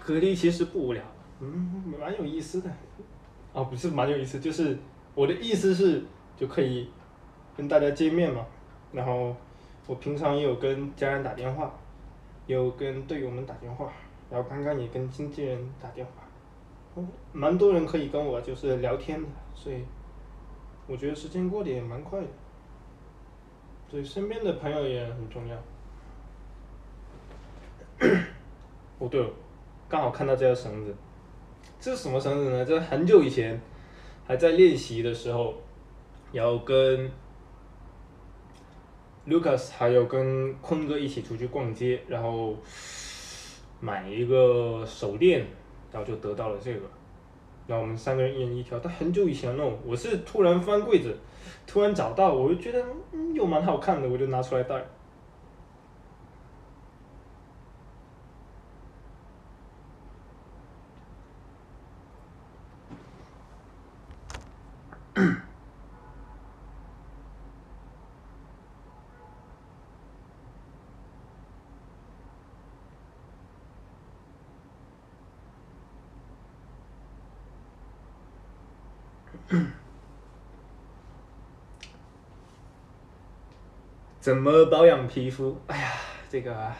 隔离其实不无聊，蛮有意思的。哦，不是蛮有意思，就是我的意思是就可以跟大家见面嘛。然后我平常也有跟家人打电话，也有跟队友们打电话，然后刚刚也跟经纪人打电话，蛮多人可以跟我就是聊天的，所以我觉得时间过得也蛮快的。所以身边的朋友也很重要。哦对了，刚好看到这条绳子，这是什么绳子呢？这是很久以前还在练习的时候，然后跟 Lucas 还有跟坤哥一起出去逛街，然后买一个手链，然后就得到了这个。然后我们3个人1人1条，但很久以前了，我是突然翻柜子，突然找到，我就觉得又蛮好看的，我就拿出来戴。怎么保养皮肤？哎呀，这个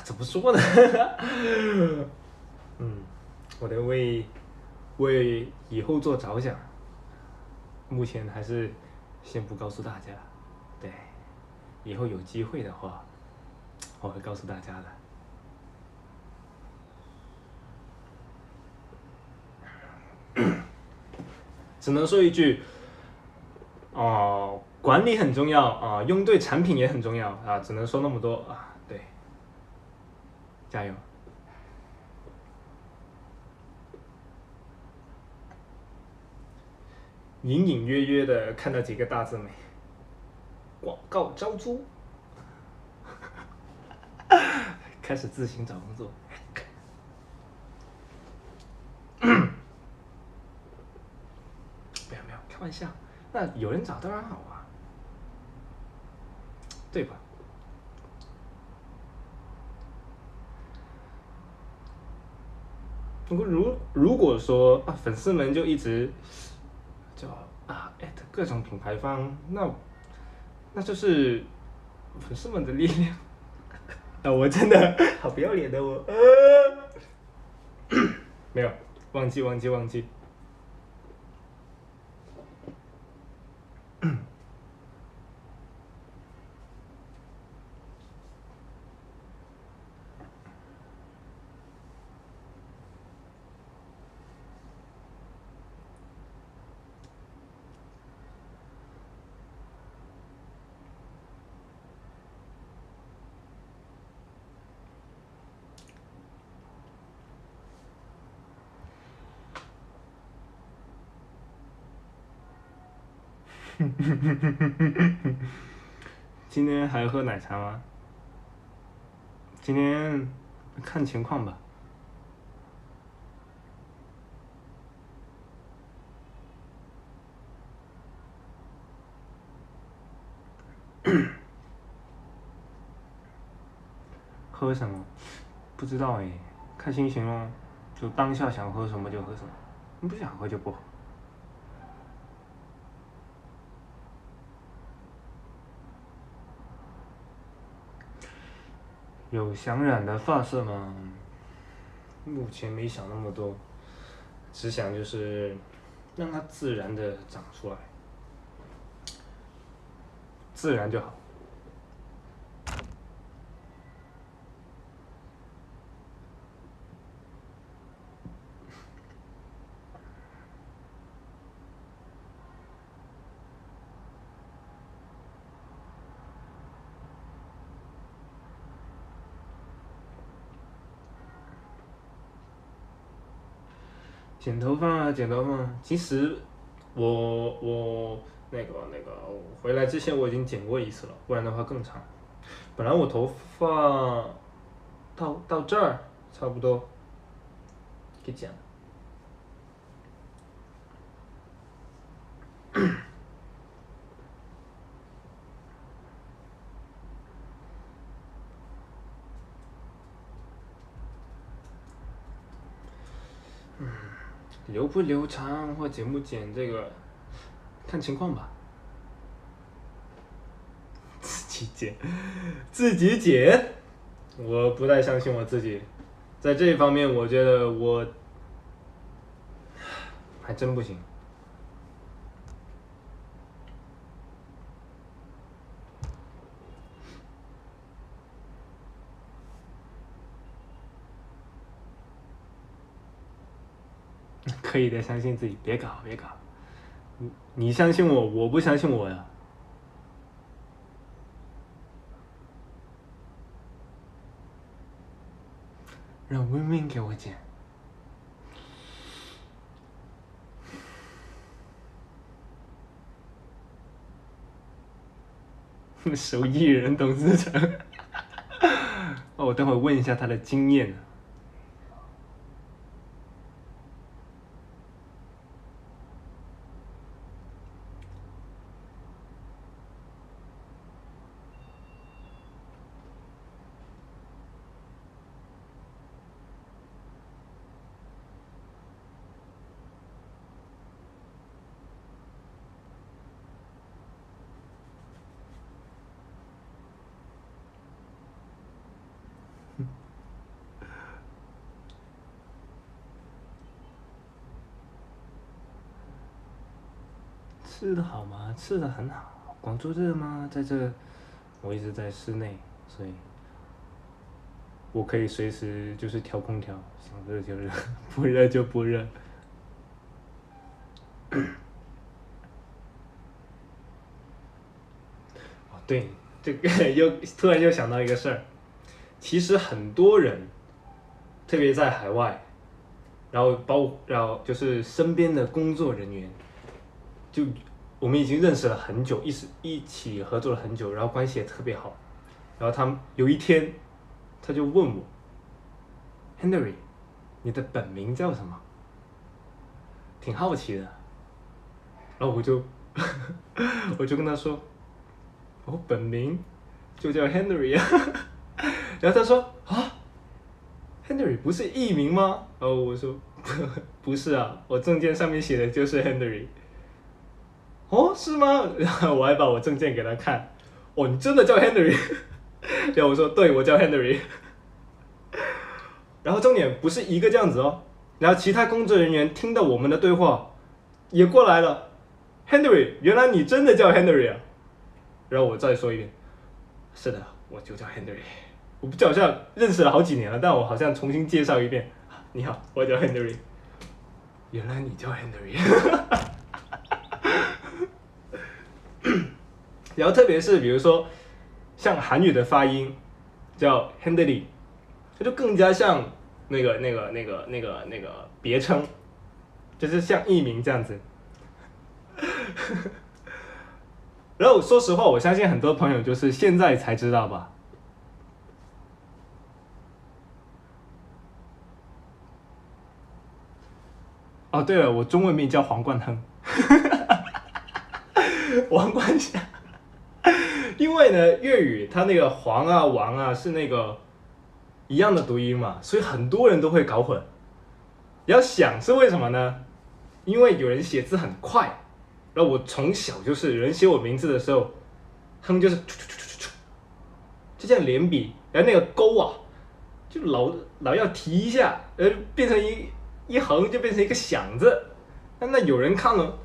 怎么说呢？我得为以后做着想，目前还是先不告诉大家。对，以后有机会的话，我会告诉大家的。只能说一句，管理很重要啊，用对产品也很重要啊，只能说那么多啊。对，加油！隐隐约约的看到几个大字没？广告招租，开始自行找工作。没有，开玩笑。那有人找当然好啊，对吧？如果说粉丝们就一直就各种品牌方，那就是粉丝们的力量。我真的好不要脸的我，没有，忘记。今天还喝奶茶吗？今天看情况吧。喝什么？不知道哎，看心情咯，就当下想喝什么就喝什么，不想喝就不喝。有想染的发色吗？目前没想那么多，只想就是让它自然的长出来，自然就好。剪头发，其实我那个我回来之前我已经剪过一次了，不然的话更长。本来我头发到这儿差不多可以剪了。留不留长或剪不剪这个，看情况吧。自己剪，我不太相信我自己，在这一方面我觉得我还真不行。可以的，相信自己，别搞。你相信我，我不相信我呀。让温温给我剪。手艺人董事长。我等会问一下他的经验。吃的好吗？吃的很好。广州热吗？在这，我一直在室内，所以我可以随时就是调空调，想热就热，不热就不热。对，这个突然又想到一个事儿，其实很多人，特别在海外，然后就是身边的工作人员，就我们已经认识了很久，一起合作了很久，然后关系也特别好，然后有一天，他就问我 ，Henry， 你的本名叫什么？挺好奇的，然后我就跟他说，我本名就叫 Henry 啊。然后他说 Henry 不是艺名吗？然后我说不是啊，我证件上面写的就是 Henry。哦，是吗？然后我还把我证件给他看，哦，你真的叫 Henry？ 然后我说对，我叫 Henry。然后重点不是一个这样子哦，然后其他工作人员听到我们的对话，也过来了。Henry， 原来你真的叫 Henry 啊！然后我再说一遍，是的，我就叫 Henry。我不好像认识了好几年了，但我好像重新介绍一遍。你好，我叫 Henry。原来你叫 Henry。然后特别是比如说像韩语的发音叫 Henry， 它就更加像那个别称，就是像艺名这样子。然后说实话，我相信很多朋友就是现在才知道吧。哦，对了，我中文名叫黄冠亨。王冠祥。因为呢，粤语它那个黄啊、王啊是那个一样的读音嘛，所以很多人都会搞混。要想是为什么呢？因为有人写字很快，然后我从小就是有人写我名字的时候，哼就是就这样连笔，然后那个勾啊，就老要提一下，变成一横就变成一个响字。那有人看了，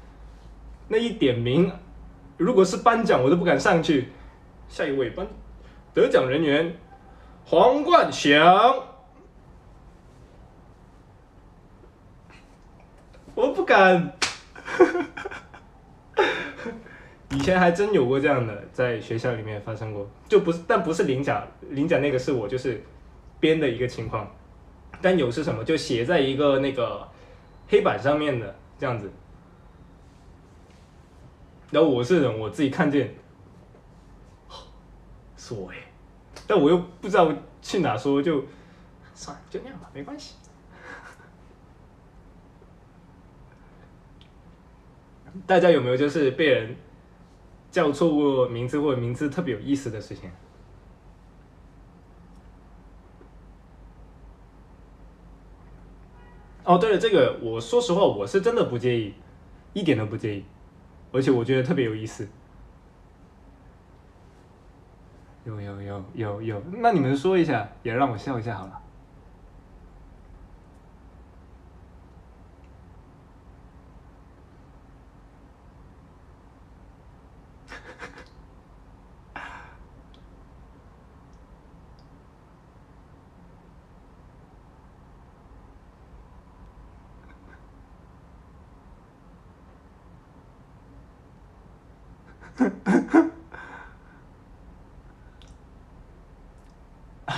那一点名，如果是颁奖我都不敢上去。下一位得奖人员黄冠祥，我不敢。以前还真有过这样的，在学校里面发生过，但不是领奖那个是我就是编的一个情况，但有是什么就写在一个那个黑板上面的这样子，然后我是人，我自己看见，是我耶，但我又不知道去哪说，就算了，就那样吧，没关系。大家有没有就是被人叫错过名字或者名字特别有意思的事情？哦，对了，这个我说实话，我是真的不介意，一点都不介意，而且我觉得特别有意思。有，那你们说一下，也让我笑一下好了。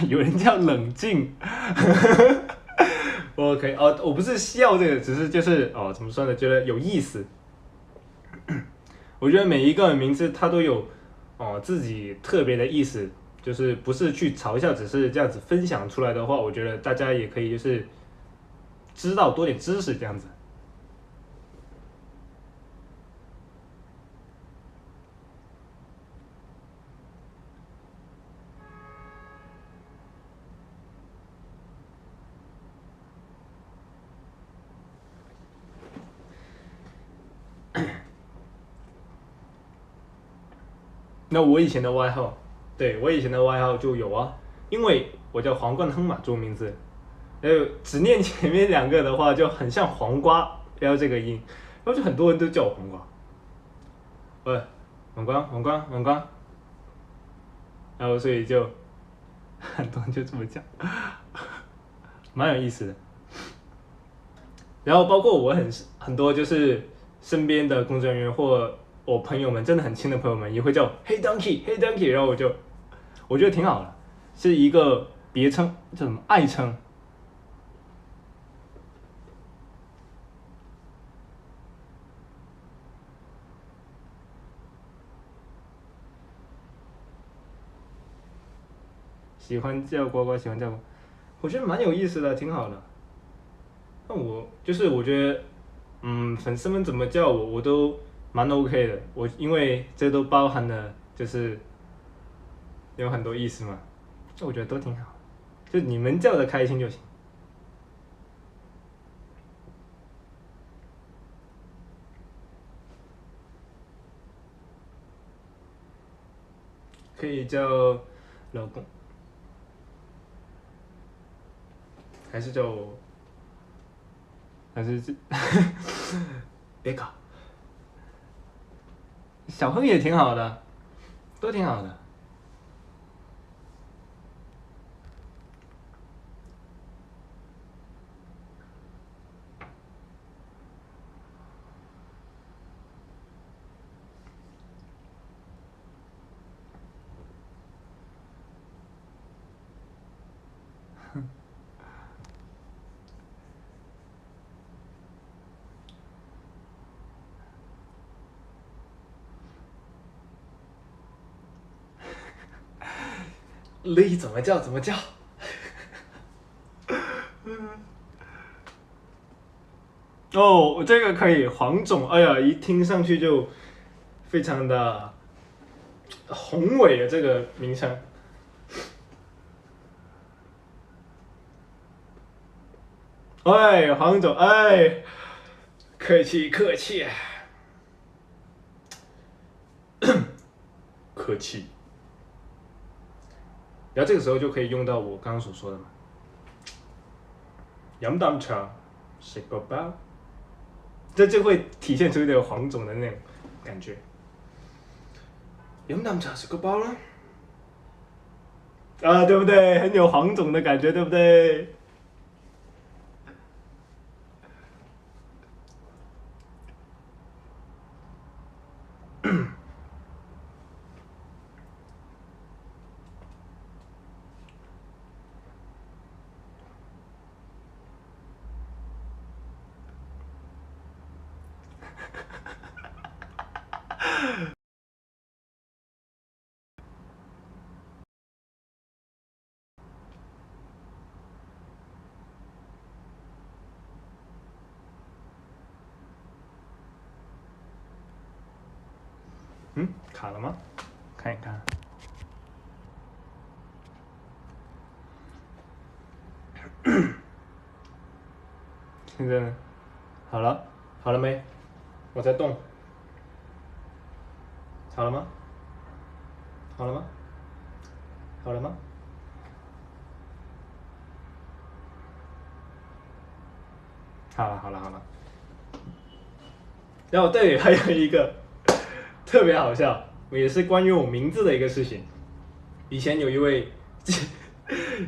有人叫冷静。我可以哦，我不是笑这个，只是就是哦，怎么说呢？觉得有意思。我觉得每一个名字它都有自己特别的意思，就是不是去嘲笑，只是这样子分享出来的话，我觉得大家也可以就是知道多点知识这样子。那我以前的外号，对，我以前的外号就有啊，因为我叫黄冠亨嘛，中文名字，然后只念前面两个的话就很像黄瓜，然后这个音，然后就很多人都叫我黄瓜，黄瓜，然后所以就很多人就这么叫，蛮有意思的。然后包括我很多就是身边的工作人员或我朋友们，真的很亲的朋友们，也会叫 Hey Donkey，Hey Donkey， 然后我觉得挺好的，是一个别称，叫什么爱称。喜欢叫呱呱，喜欢叫呱，我觉得蛮有意思的，挺好的。那我觉得，粉丝们怎么叫我都蛮 OK 的。因为这都包含了就是有很多意思嘛，我觉得都挺好，就你们叫的开心就行。可以叫老公，还是叫我，还是这，别搞，小亨也挺好的，都挺好的。你怎么叫怎么叫。哦，这个可以，黄总，哎呀，一听上去就非常的宏伟啊，这个名称。哎，黄总，哎，客气客气，客气。然后这个时候就可以用到我刚刚所说的嘛，饮啖茶，食个包，这就会体现出这个黄总的那种感觉。饮啖茶，食个包啦，啊，对不对？很有黄总的感觉，对不对？嗯，卡了吗？看一看。现在呢？好了，好了没？我在动。好了吗？好了吗？好了吗？好了，好了，好了。然后对，还有一个特别好笑，也是关于我名字的一个事情。以前有一位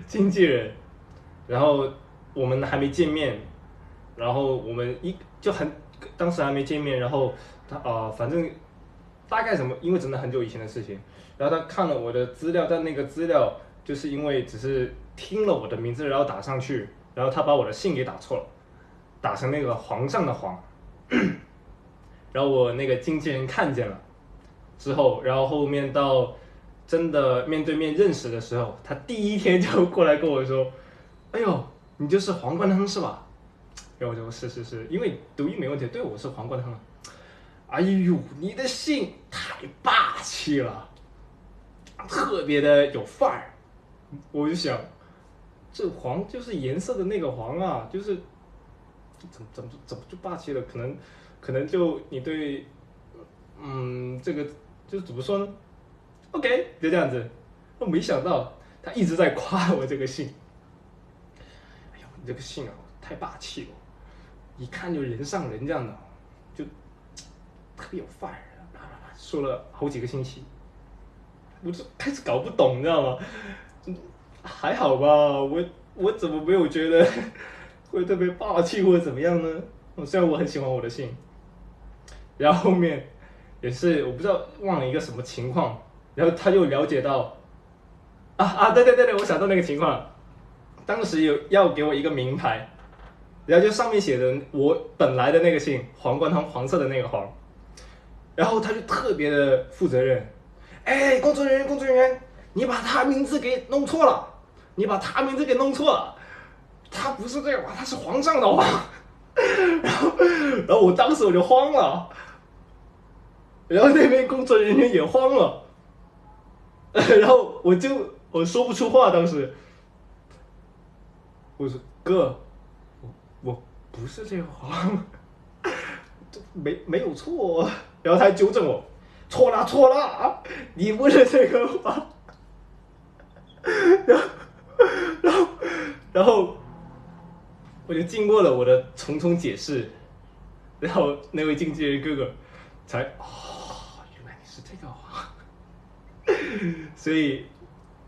经纪人，然后我们还没见面，然后我们当时还没见面，然后反正大概什么，因为真的很久以前的事情，然后他看了我的资料，但那个资料就是因为只是听了我的名字然后打上去，然后他把我的姓给打错了，打成那个皇上的皇，然后我那个经纪人看见了之后，然后后面到真的面对面认识的时候，他第一天就过来跟我说：“哎呦，你就是黄冠亨是吧？”然后我就说：“是是是，因为读音没问题，对，我是黄冠亨啊。”哎呦，你的姓太霸气了，特别的有范儿。我就想，这黄就是颜色的那个黄啊，就是怎么就霸气了？可能就你对，这个就是怎么说呢？OK，就这样子。我没想到他一直在夸我这个姓。哎呦，你这个姓啊，太霸气了，一看就人上人这样的，就特别有范儿。说了好几个星期，我就开始搞不懂，你知道吗？还好吧，我怎么没有觉得会特别霸气或者怎么样呢？虽然我很喜欢我的姓，然后后面也是我不知道忘了一个什么情况，然后他就了解到，对对对对，我想到那个情况了，当时有要给我一个名牌，然后就上面写着我本来的那个姓皇冠，黄色的那个黄，然后他就特别的负责任，哎，工作人员工作人员，你把他名字给弄错了，你把他名字给弄错了，他不是这个，他是皇上的皇。然后我当时我就慌了，然后那边工作人员也慌了，然后我说不出话，当时我说哥，我不是这个黄，没有错，然后他还纠正我，错了错了，你不是这个花。然后我就经过了我的重重解释，然后那位经纪人哥哥才原来你是这个花。所以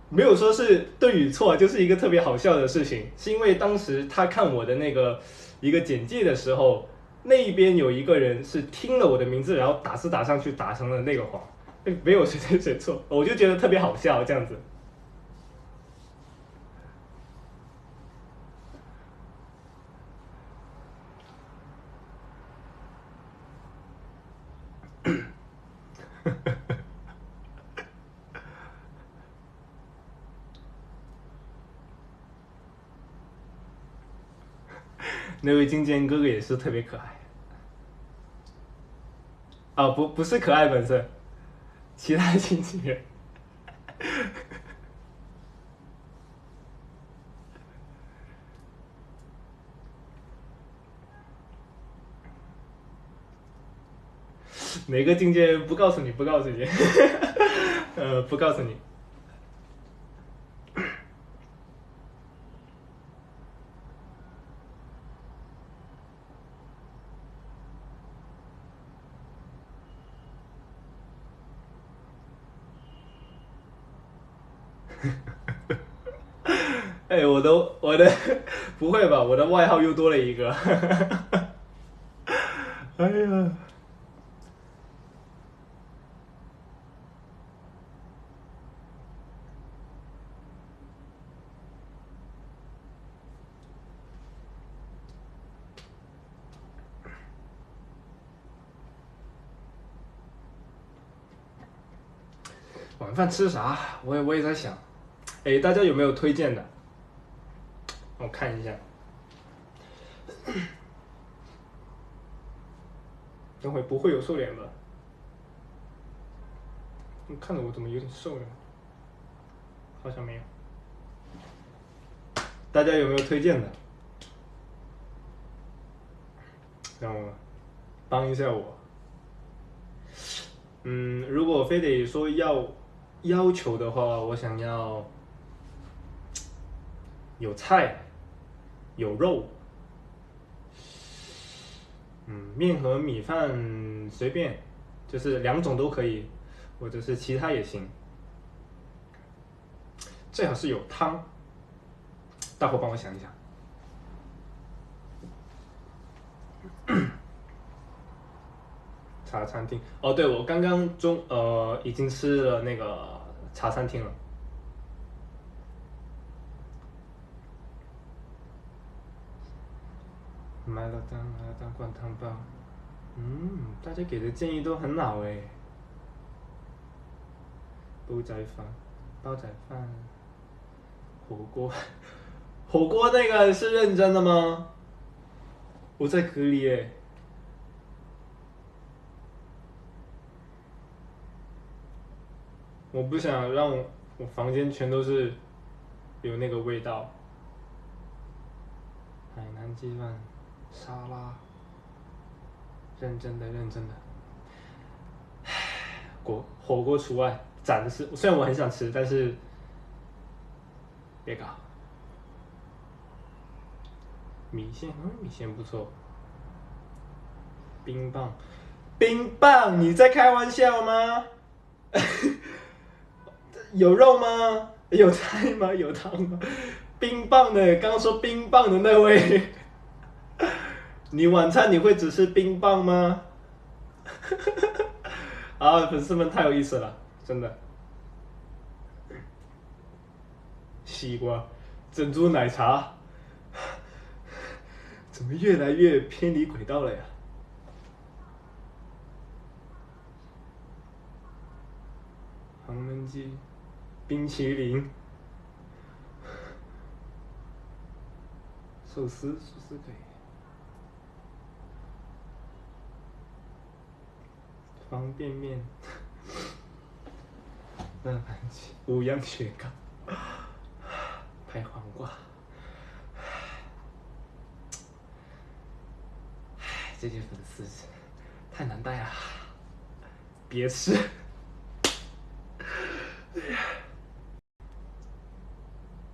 没有说是对与错，就是一个特别好笑的事情，是因为当时他看我的那个一个简介的时候，那边有一个人是听了我的名字，然后打字打上去打成了那个花，没有谁对谁错，我就觉得特别好笑这样子。那位经纪人哥哥也是特别可爱。不是可爱本身，其他经纪人。哪个经纪人不告诉你？不告诉你。不告诉你。哎，我的不会吧？我的外号又多了一个。哎呀，晚饭吃啥？我也在想。哎，大家有没有推荐的？我看一下。等会不会有瘦脸吧？看着我怎么有点瘦了？好像没有。大家有没有推荐的？让我帮一下我。如果非得说要求的话，我想要有菜，有肉，面和米饭随便，就是2种都可以，或者是其他也行。最好是有汤，大伙帮我想一想。茶餐厅哦，对，我刚刚已经吃了那个茶餐厅了。买了当灌汤包。大家给的建议都很好哎。煲仔饭，火锅，火锅那个是认真的吗？我在隔离耶。我不想让我房间全都是有那个味道。海南鸡饭沙拉，认真的。火锅除外，暂时虽然我很想吃，但是别搞。米线不错。冰棒，你在开玩笑吗？有肉吗？有菜吗？有汤吗？冰棒的，刚刚说冰棒的那位，你晚餐你会只吃冰棒吗？粉丝们太有意思了，真的。西瓜，珍珠奶茶，怎么越来越偏离轨道了呀？黄焖鸡，冰淇淋，寿司可以。方便面，那盘鸡，五样雪糕，拍黄瓜。这些粉丝太难带了。别吃。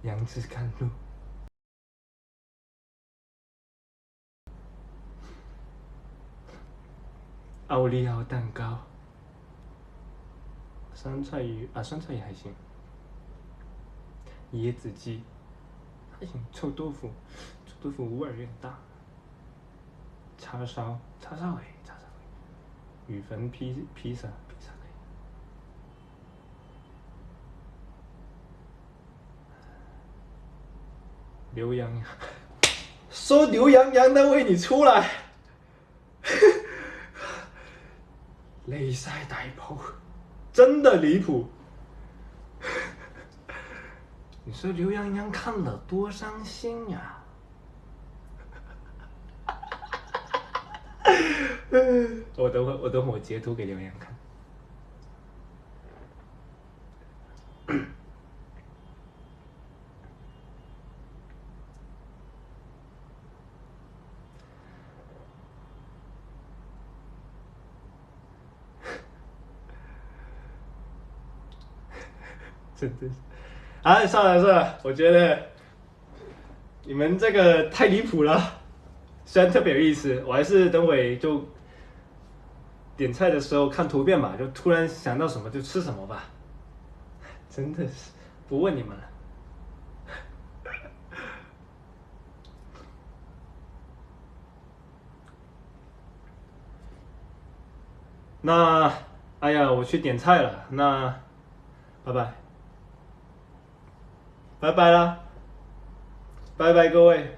杨枝甘露，奥利奥蛋糕，酸菜鱼啊，酸菜鱼还行，椰子鸡还行，臭豆腐味儿有点大，叉烧叉烧可以，雨粉披萨可以。刘洋洋，说刘洋洋的为你出来，泪晒大炮，真的离谱。你说刘洋洋看了多伤心呀、我等会我截图给刘洋看。真的是，啊，算了，我觉得你们这个太离谱了。虽然特别有意思，我还是等会就点菜的时候看图片嘛，就突然想到什么就吃什么吧。真的是不问你们了。那，哎呀，我去点菜了，那，拜拜，拜拜啦，拜拜各位。